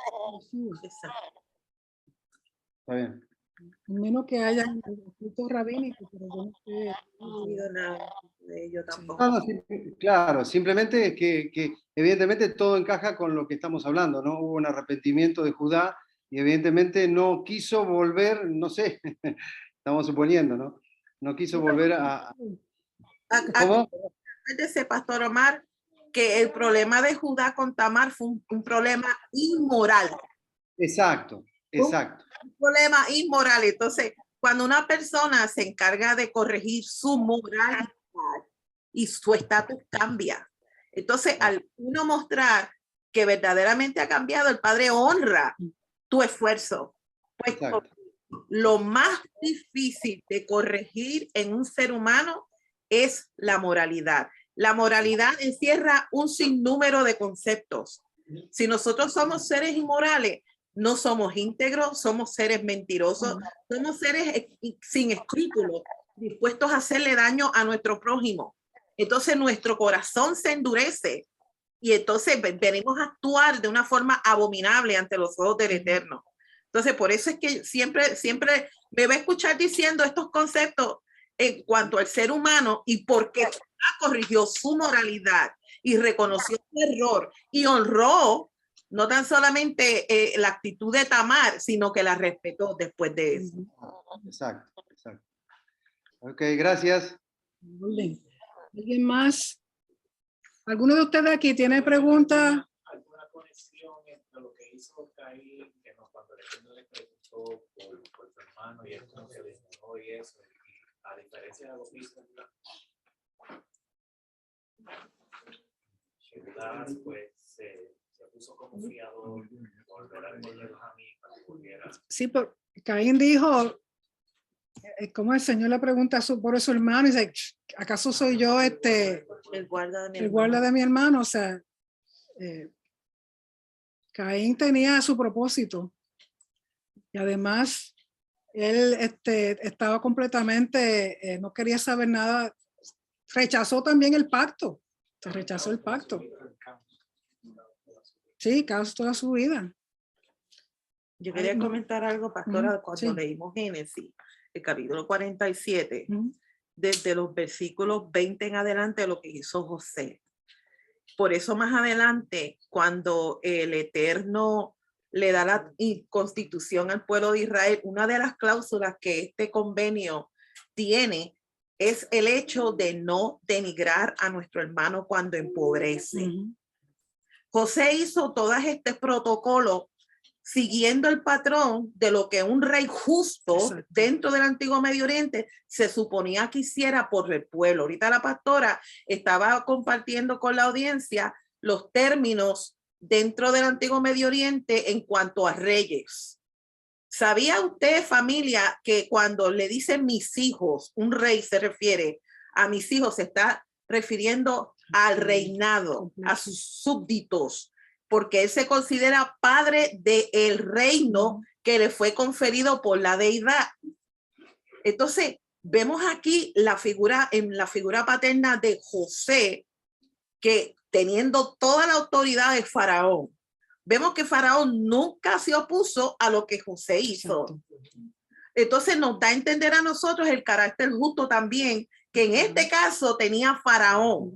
Está bien. A menos que hayan escritos rabínicos, pero yo no sé. No he oído nada de ello tampoco. No, claro, simplemente que evidentemente todo encaja con lo que estamos hablando, ¿no? Hubo un arrepentimiento de Judá y evidentemente no quiso volver, no sé, estamos suponiendo, ¿no? No quiso volver a... ¿Cómo? Acuérdese, Pastor Omar, que el problema de Judá con Tamar fue un problema inmoral. Exacto. Un problema inmoral. Entonces, cuando una persona se encarga de corregir su moralidad y su estatus cambia. Entonces, al uno mostrar que verdaderamente ha cambiado, el Padre honra tu esfuerzo. Pues lo más difícil de corregir en un ser humano es la moralidad. La moralidad encierra un sinnúmero de conceptos. Si nosotros somos seres inmorales, no somos íntegros, somos seres mentirosos, somos seres sin escrúpulos, dispuestos a hacerle daño a nuestro prójimo. Entonces nuestro corazón se endurece y entonces venimos a actuar de una forma abominable ante los ojos del Eterno. Entonces por eso es que siempre me va a escuchar diciendo estos conceptos en cuanto al ser humano y porque corrigió su moralidad y reconoció su error y honró no tan solamente la actitud de Tamar, sino que la respetó después de eso. Exacto. Ok, gracias. ¿Alguien más? ¿Alguno de ustedes aquí tiene preguntas? ¿Alguna conexión entre lo que hizo Caín, que no, cuando le preguntó por su hermano y él como se desnudó y eso, y a diferencia de lo que hizo Judá pues se puso como fiador, volver a volver a mí para que volviera. Sí, pero Caín dijo, como el Señor le pregunta por su hermano, y dice, ¿acaso soy yo El guarda de mi el guarda hermano. de mi hermano? O sea, Caín tenía su propósito. Y además, él estaba completamente, no quería saber nada, rechazó también el pacto, se rechazó el pacto. Sí, casi toda su vida. Yo quería Ay, no. comentar algo, pastora, Ujú, cuando sí. leímos Génesis, el capítulo 47, Ujú. desde los versículos 20 en adelante, lo que hizo José. Por eso más adelante, cuando el Eterno le da la constitución al pueblo de Israel, una de las cláusulas que este convenio tiene es el hecho de no denigrar a nuestro hermano cuando empobrece. Ujú. José hizo todo este protocolo siguiendo el patrón de lo que un rey justo Exacto. dentro del antiguo Medio Oriente se suponía que hiciera por el pueblo. Ahorita la pastora estaba compartiendo con la audiencia los términos dentro del antiguo Medio Oriente en cuanto a reyes. ¿Sabía usted, familia, que cuando le dicen mis hijos, un rey se refiere a mis hijos, se está refiriendo al reinado, a sus súbditos, porque él se considera padre del reino que le fue conferido por la deidad? Entonces, vemos aquí la figura paterna de José, que teniendo toda la autoridad de Faraón, vemos que Faraón nunca se opuso a lo que José hizo. Exacto. Entonces nos da a entender a nosotros el carácter justo también que en este caso tenía Faraón,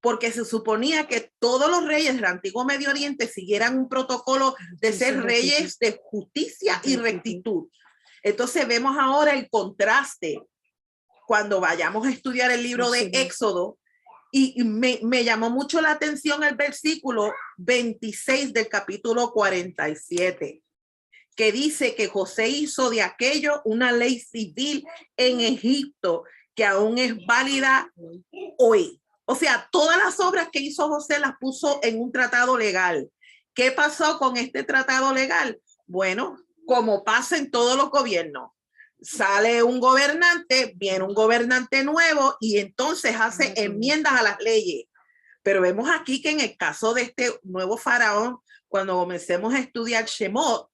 porque se suponía que todos los reyes del antiguo Medio Oriente siguieran un protocolo de ser reyes de justicia y rectitud. Entonces vemos ahora el contraste cuando vayamos a estudiar el libro de Éxodo. Y me llamó mucho la atención el versículo 26 del capítulo 47, que dice que José hizo de aquello una ley civil en Egipto que aún es válida hoy. O sea, todas las obras que hizo José las puso en un tratado legal. ¿Qué pasó con este tratado legal? Bueno, como pasa en todos los gobiernos, sale un gobernante, viene un gobernante nuevo y entonces hace enmiendas a las leyes. Pero vemos aquí que en el caso de este nuevo faraón, cuando comencemos a estudiar Shemot,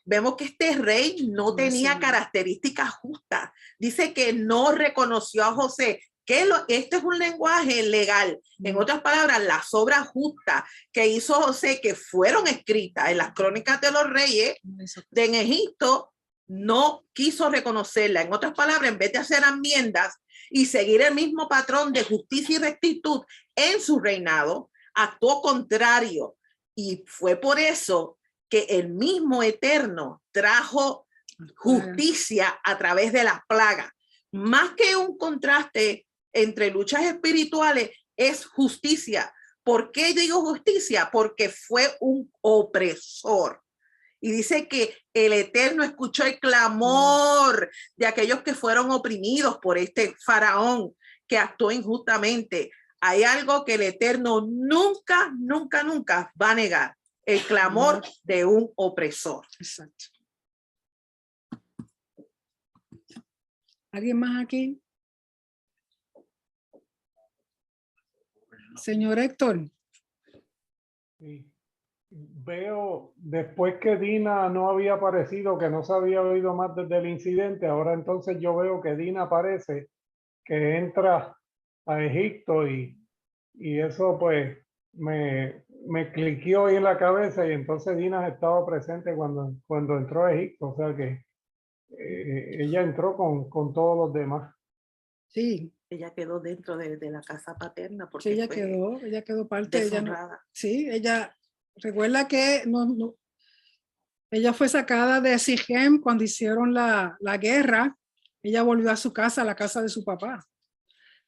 vemos que este rey no tenía características justas. Dice que no reconoció a José. Este es un lenguaje legal. En otras palabras, las obras justas que hizo José, que fueron escritas en las crónicas de los reyes de en Egipto, no quiso reconocerla. En otras palabras, en vez de hacer enmiendas y seguir el mismo patrón de justicia y rectitud en su reinado, actuó contrario. Y fue por eso que el mismo Eterno trajo justicia a través de las plagas. Más que un contraste entre luchas espirituales, es justicia. ¿Por qué digo justicia? Porque fue un opresor. Y dice que el Eterno escuchó el clamor de aquellos que fueron oprimidos por este faraón que actuó injustamente. Hay algo que el Eterno nunca, nunca, nunca va a negar: el clamor de un opresor. Exacto. ¿Alguien más aquí? Señor Héctor. Sí. Veo, después que Dina no había aparecido, que no se había oído más desde el incidente, ahora entonces yo veo que Dina aparece, que entra a Egipto y eso pues me cliqueó ahí en la cabeza, y entonces Dina estaba presente cuando entró a Egipto, o sea que ella entró con todos los demás. Sí. Ella quedó dentro de la casa paterna porque Sí, ella quedó parte. Sí, ella recuerda que ella fue sacada de Sichem cuando hicieron la guerra. Ella volvió a su casa, a la casa de su papá.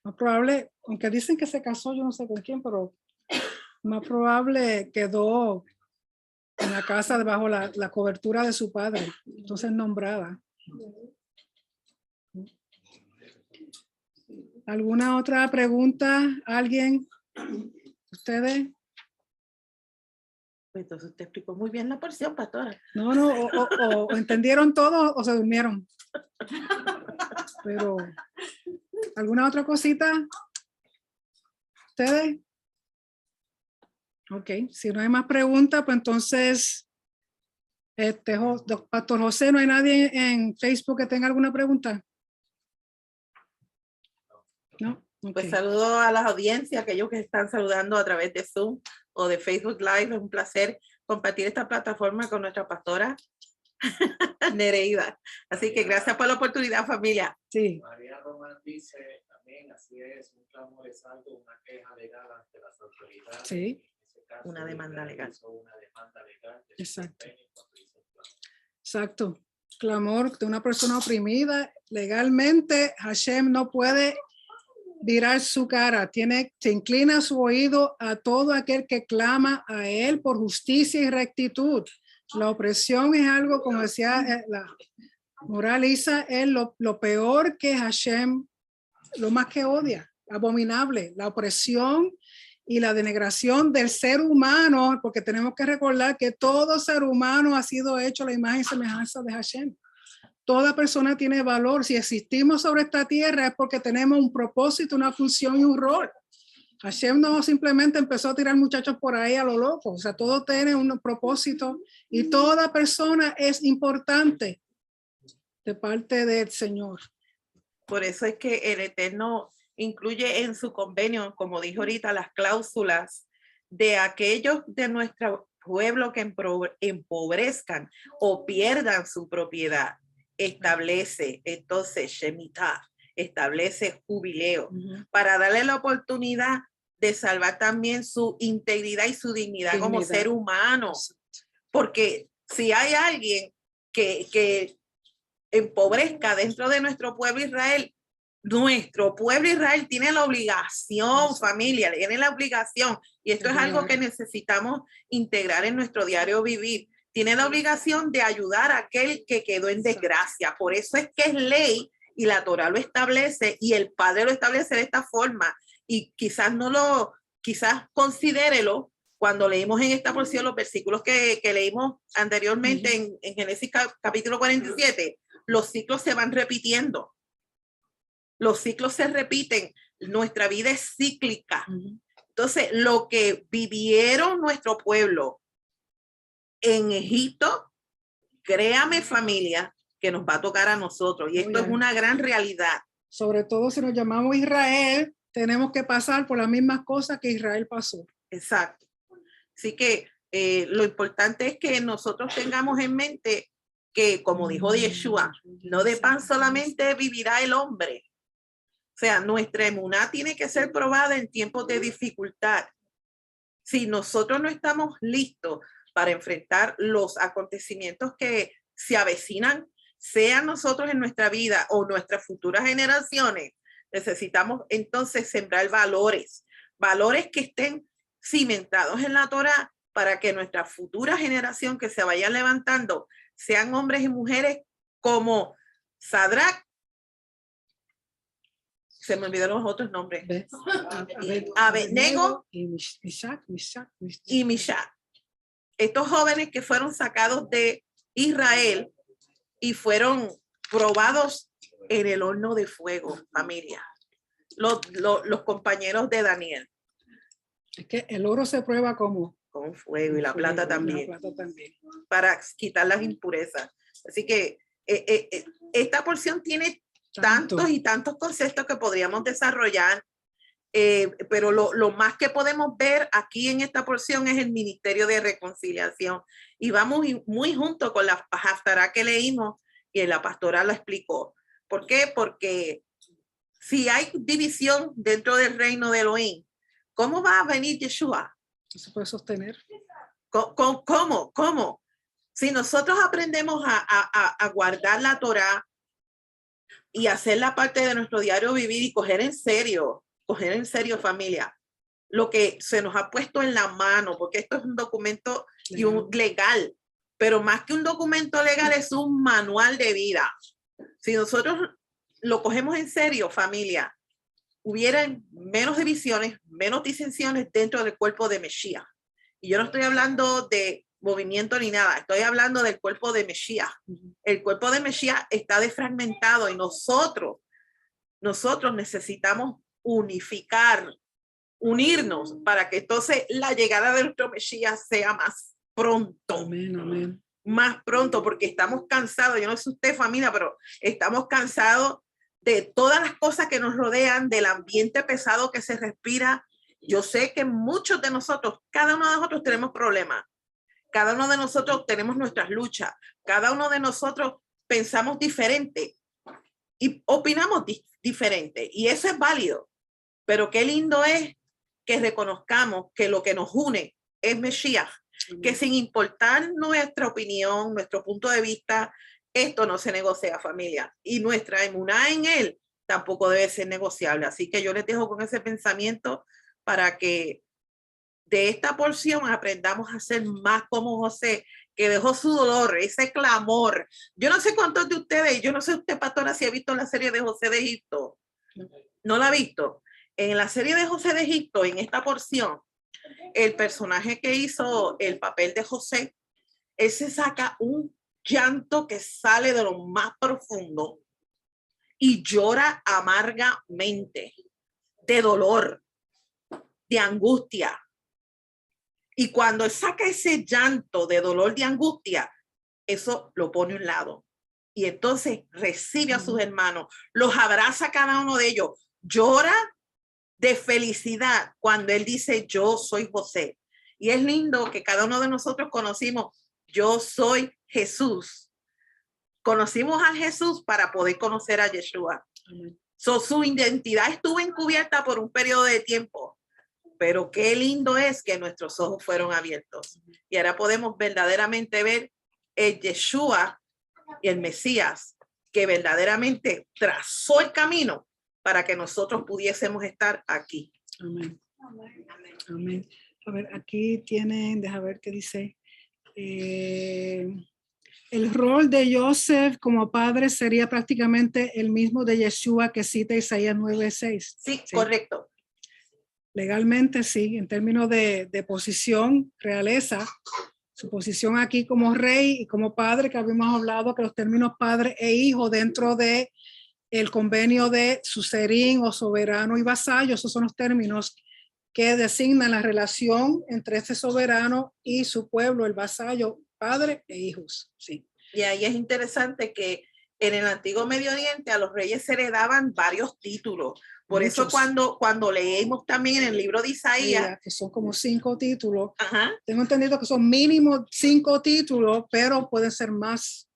Más probable, aunque dicen que se casó, yo no sé con quién, pero más probable quedó en la casa debajo la cobertura de su padre, entonces nombrada. ¿Alguna otra pregunta? ¿Alguien? ¿Ustedes? Entonces usted explicó muy bien la porción, pastora. No, o entendieron todo o se durmieron. Pero, ¿alguna otra cosita? ¿Ustedes? Ok, si no hay más preguntas, pues entonces, Pastor José, ¿no hay nadie en Facebook que tenga alguna pregunta? No. Pues Ok. saludo a las audiencias, aquellos que están saludando a través de Zoom o de Facebook Live. Es un placer compartir esta plataforma con nuestra pastora Nereida. Así que gracias por la oportunidad, familia. Sí. María Román dice también, así es, un clamor es algo, una queja legal ante las autoridades. Sí. En ese caso, Una demanda legal. hizo una demanda legal de Exacto. desempeño cuando hizo el clamor. Exacto. Clamor de una persona oprimida. Legalmente, Hashem no puede virar su cara. Se inclina su oído a todo aquel que clama a él por justicia y rectitud. La opresión es algo, como decía la moral Isa, es lo peor que Hashem, lo más que odia, abominable, la opresión y la denegación del ser humano, porque tenemos que recordar que todo ser humano ha sido hecho a la imagen y semejanza de Hashem. Toda persona tiene valor. Si existimos sobre esta tierra es porque tenemos un propósito, una función y un rol. Hashem no simplemente empezó a tirar muchachos por ahí a lo loco. O sea, todo tiene un propósito y toda persona es importante de parte del Señor. Por eso es que el Eterno incluye en su convenio, como dijo ahorita, las cláusulas de aquellos de nuestro pueblo que empobrezcan o pierdan su propiedad. Establece entonces Shemitah, establece jubileo para darle la oportunidad de salvar también su integridad y su dignidad como ser humano. Porque si hay alguien que empobrezca dentro de nuestro pueblo Israel tiene la obligación, familia, tiene la obligación, y esto es algo que necesitamos integrar en nuestro diario vivir, tiene la obligación de ayudar a aquel que quedó en desgracia. Por eso es que es ley y la Torá lo establece y el Padre lo establece de esta forma. Y quizás quizás considérelo cuando leímos en esta porción los versículos que leímos anteriormente en Génesis capítulo 47. Los ciclos se van repitiendo. Los ciclos se repiten. Nuestra vida es cíclica. Entonces, lo que vivieron nuestro pueblo en Egipto, créame, familia, que nos va a tocar a nosotros. Y esto es una gran realidad. Sobre todo si nos llamamos Israel, tenemos que pasar por las mismas cosas que Israel pasó. Exacto. Así que lo importante es que nosotros tengamos en mente que, como dijo Yeshua, no de pan solamente vivirá el hombre. O sea, nuestra emuná tiene que ser probada en tiempos de dificultad. Si nosotros no estamos listos para enfrentar los acontecimientos que se avecinan, sean nosotros en nuestra vida o nuestras futuras generaciones, necesitamos entonces sembrar valores que estén cimentados en la Torá para que nuestra futura generación que se vaya levantando sean hombres y mujeres como Sadrach. Se me olvidaron los otros nombres. Abednego y Mishak. Estos jóvenes que fueron sacados de Israel y fueron probados en el horno de fuego, familia. Los compañeros de Daniel. Es que el oro se prueba como con fuego y la plata también. Para quitar las impurezas. Así que esta porción tiene tantos y tantos conceptos que podríamos desarrollar, pero lo más que podemos ver aquí en esta porción es el ministerio de reconciliación. Y vamos muy junto con la Haftará que leímos y la pastora lo explicó. ¿Por qué? Porque si hay división dentro del reino de Elohim, ¿cómo va a venir Yeshua? ¿Se puede sostener? ¿Cómo? Si nosotros aprendemos a guardar la Torá y hacer la parte de nuestro diario vivir y coger en serio, familia, lo que se nos ha puesto en la mano, porque esto es un documento legal, pero más que un documento legal es un manual de vida. Si nosotros lo cogemos en serio, familia, hubieran menos divisiones, menos disensiones dentro del cuerpo de Mesías. Y yo no estoy hablando de movimiento ni nada, estoy hablando del cuerpo de Mesías. El cuerpo de Mesías está desfragmentado y nosotros necesitamos unificar, unirnos para que entonces la llegada de nuestro Mesías sea más pronto. Amén, amén. Más pronto, porque estamos cansados. Yo no sé usted, familia, pero estamos cansados de todas las cosas que nos rodean, del ambiente pesado que se respira. Yo sé que muchos de nosotros, cada uno de nosotros tenemos problemas. Cada uno de nosotros tenemos nuestras luchas. Cada uno de nosotros pensamos diferente y opinamos diferente. Y eso es válido. Pero qué lindo es que reconozcamos que lo que nos une es Mesías. Que sin importar nuestra opinión, nuestro punto de vista, esto no se negocia, familia. Y nuestra emuná en él tampoco debe ser negociable. Así que yo les dejo con ese pensamiento para que de esta porción aprendamos a ser más como José, que dejó su dolor, ese clamor. Yo no sé cuántos de ustedes, yo no sé usted, pastora, si ha visto la serie de José de Egipto. ¿No la ha visto? En la serie de José de Egipto, en esta porción, el personaje que hizo el papel de José, él se saca un llanto que sale de lo más profundo y llora amargamente, de dolor, de angustia. Y cuando él saca ese llanto de dolor, de angustia, eso lo pone a un lado. Y entonces recibe a sus hermanos, los abraza a cada uno de ellos, llora de felicidad cuando él dice, yo soy José. Y es lindo que cada uno de nosotros conocimos, yo soy Jesús. Conocimos a Jesús para poder conocer a Yeshua. So, su identidad estuvo encubierta por un periodo de tiempo, pero qué lindo es que nuestros ojos fueron abiertos. Y ahora podemos verdaderamente ver el Yeshua y el Mesías que verdaderamente trazó el camino para que nosotros pudiésemos estar aquí. Amén. Amén. A ver, aquí tienen, déjame ver qué dice. El rol de Joseph como padre sería prácticamente el mismo de Yeshua que cita Isaías 9:6. Sí, correcto. Legalmente sí, en términos de posición, realeza, su posición aquí como rey y como padre, que habíamos hablado que los términos padre e hijo dentro de el convenio de sucerín o soberano y vasallo, esos son los términos que designan la relación entre este soberano y su pueblo, el vasallo, padre e hijos. Sí. Y ahí es interesante que en el antiguo Medio Oriente a los reyes se le daban varios títulos. Por Muchos. eso cuando leemos también en el libro de Isaías, Que son como 5 títulos. ajá, Tengo entendido que son mínimo 5 títulos, pero pueden ser más.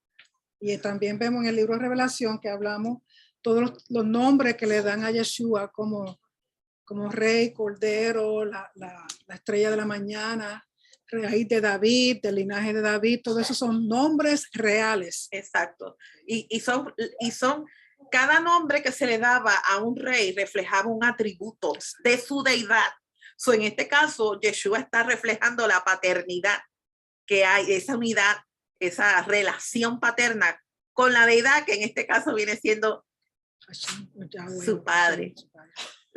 Y también vemos en el libro de Revelación que hablamos todos los nombres que le dan a Yeshua como rey, cordero, la estrella de la mañana, rey de David, del linaje de David, todo eso son nombres reales. exacto. Y son cada nombre que se le daba a un rey reflejaba un atributo de su deidad. So, en este caso, Yeshua está reflejando la paternidad que hay, esa unidad, esa relación paterna con la deidad, que en este caso viene siendo su padre.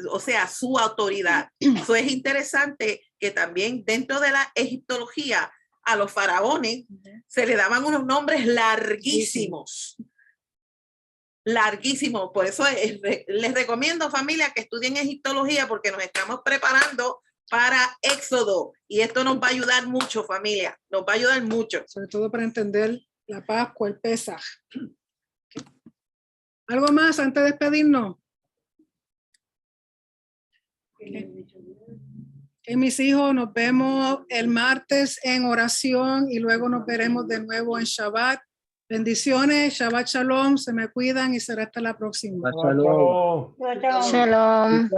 O sea, su autoridad. Eso es interesante que también dentro de la egiptología a los faraones se le daban unos nombres larguísimos. Larguísimos. Por eso les recomiendo, familia, que estudien egiptología porque nos estamos preparando para Éxodo y esto nos va a ayudar mucho, familia. Nos va a ayudar mucho. Sobre todo para entender la Pascua, el Pesaj. ¿Algo más antes de despedirnos? Mis hijos, nos vemos el martes en oración y luego nos veremos de nuevo en Shabbat. Bendiciones, Shabbat Shalom, se me cuidan y será hasta la próxima. Shalom. Shalom.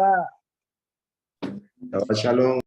Shabbat Shalom.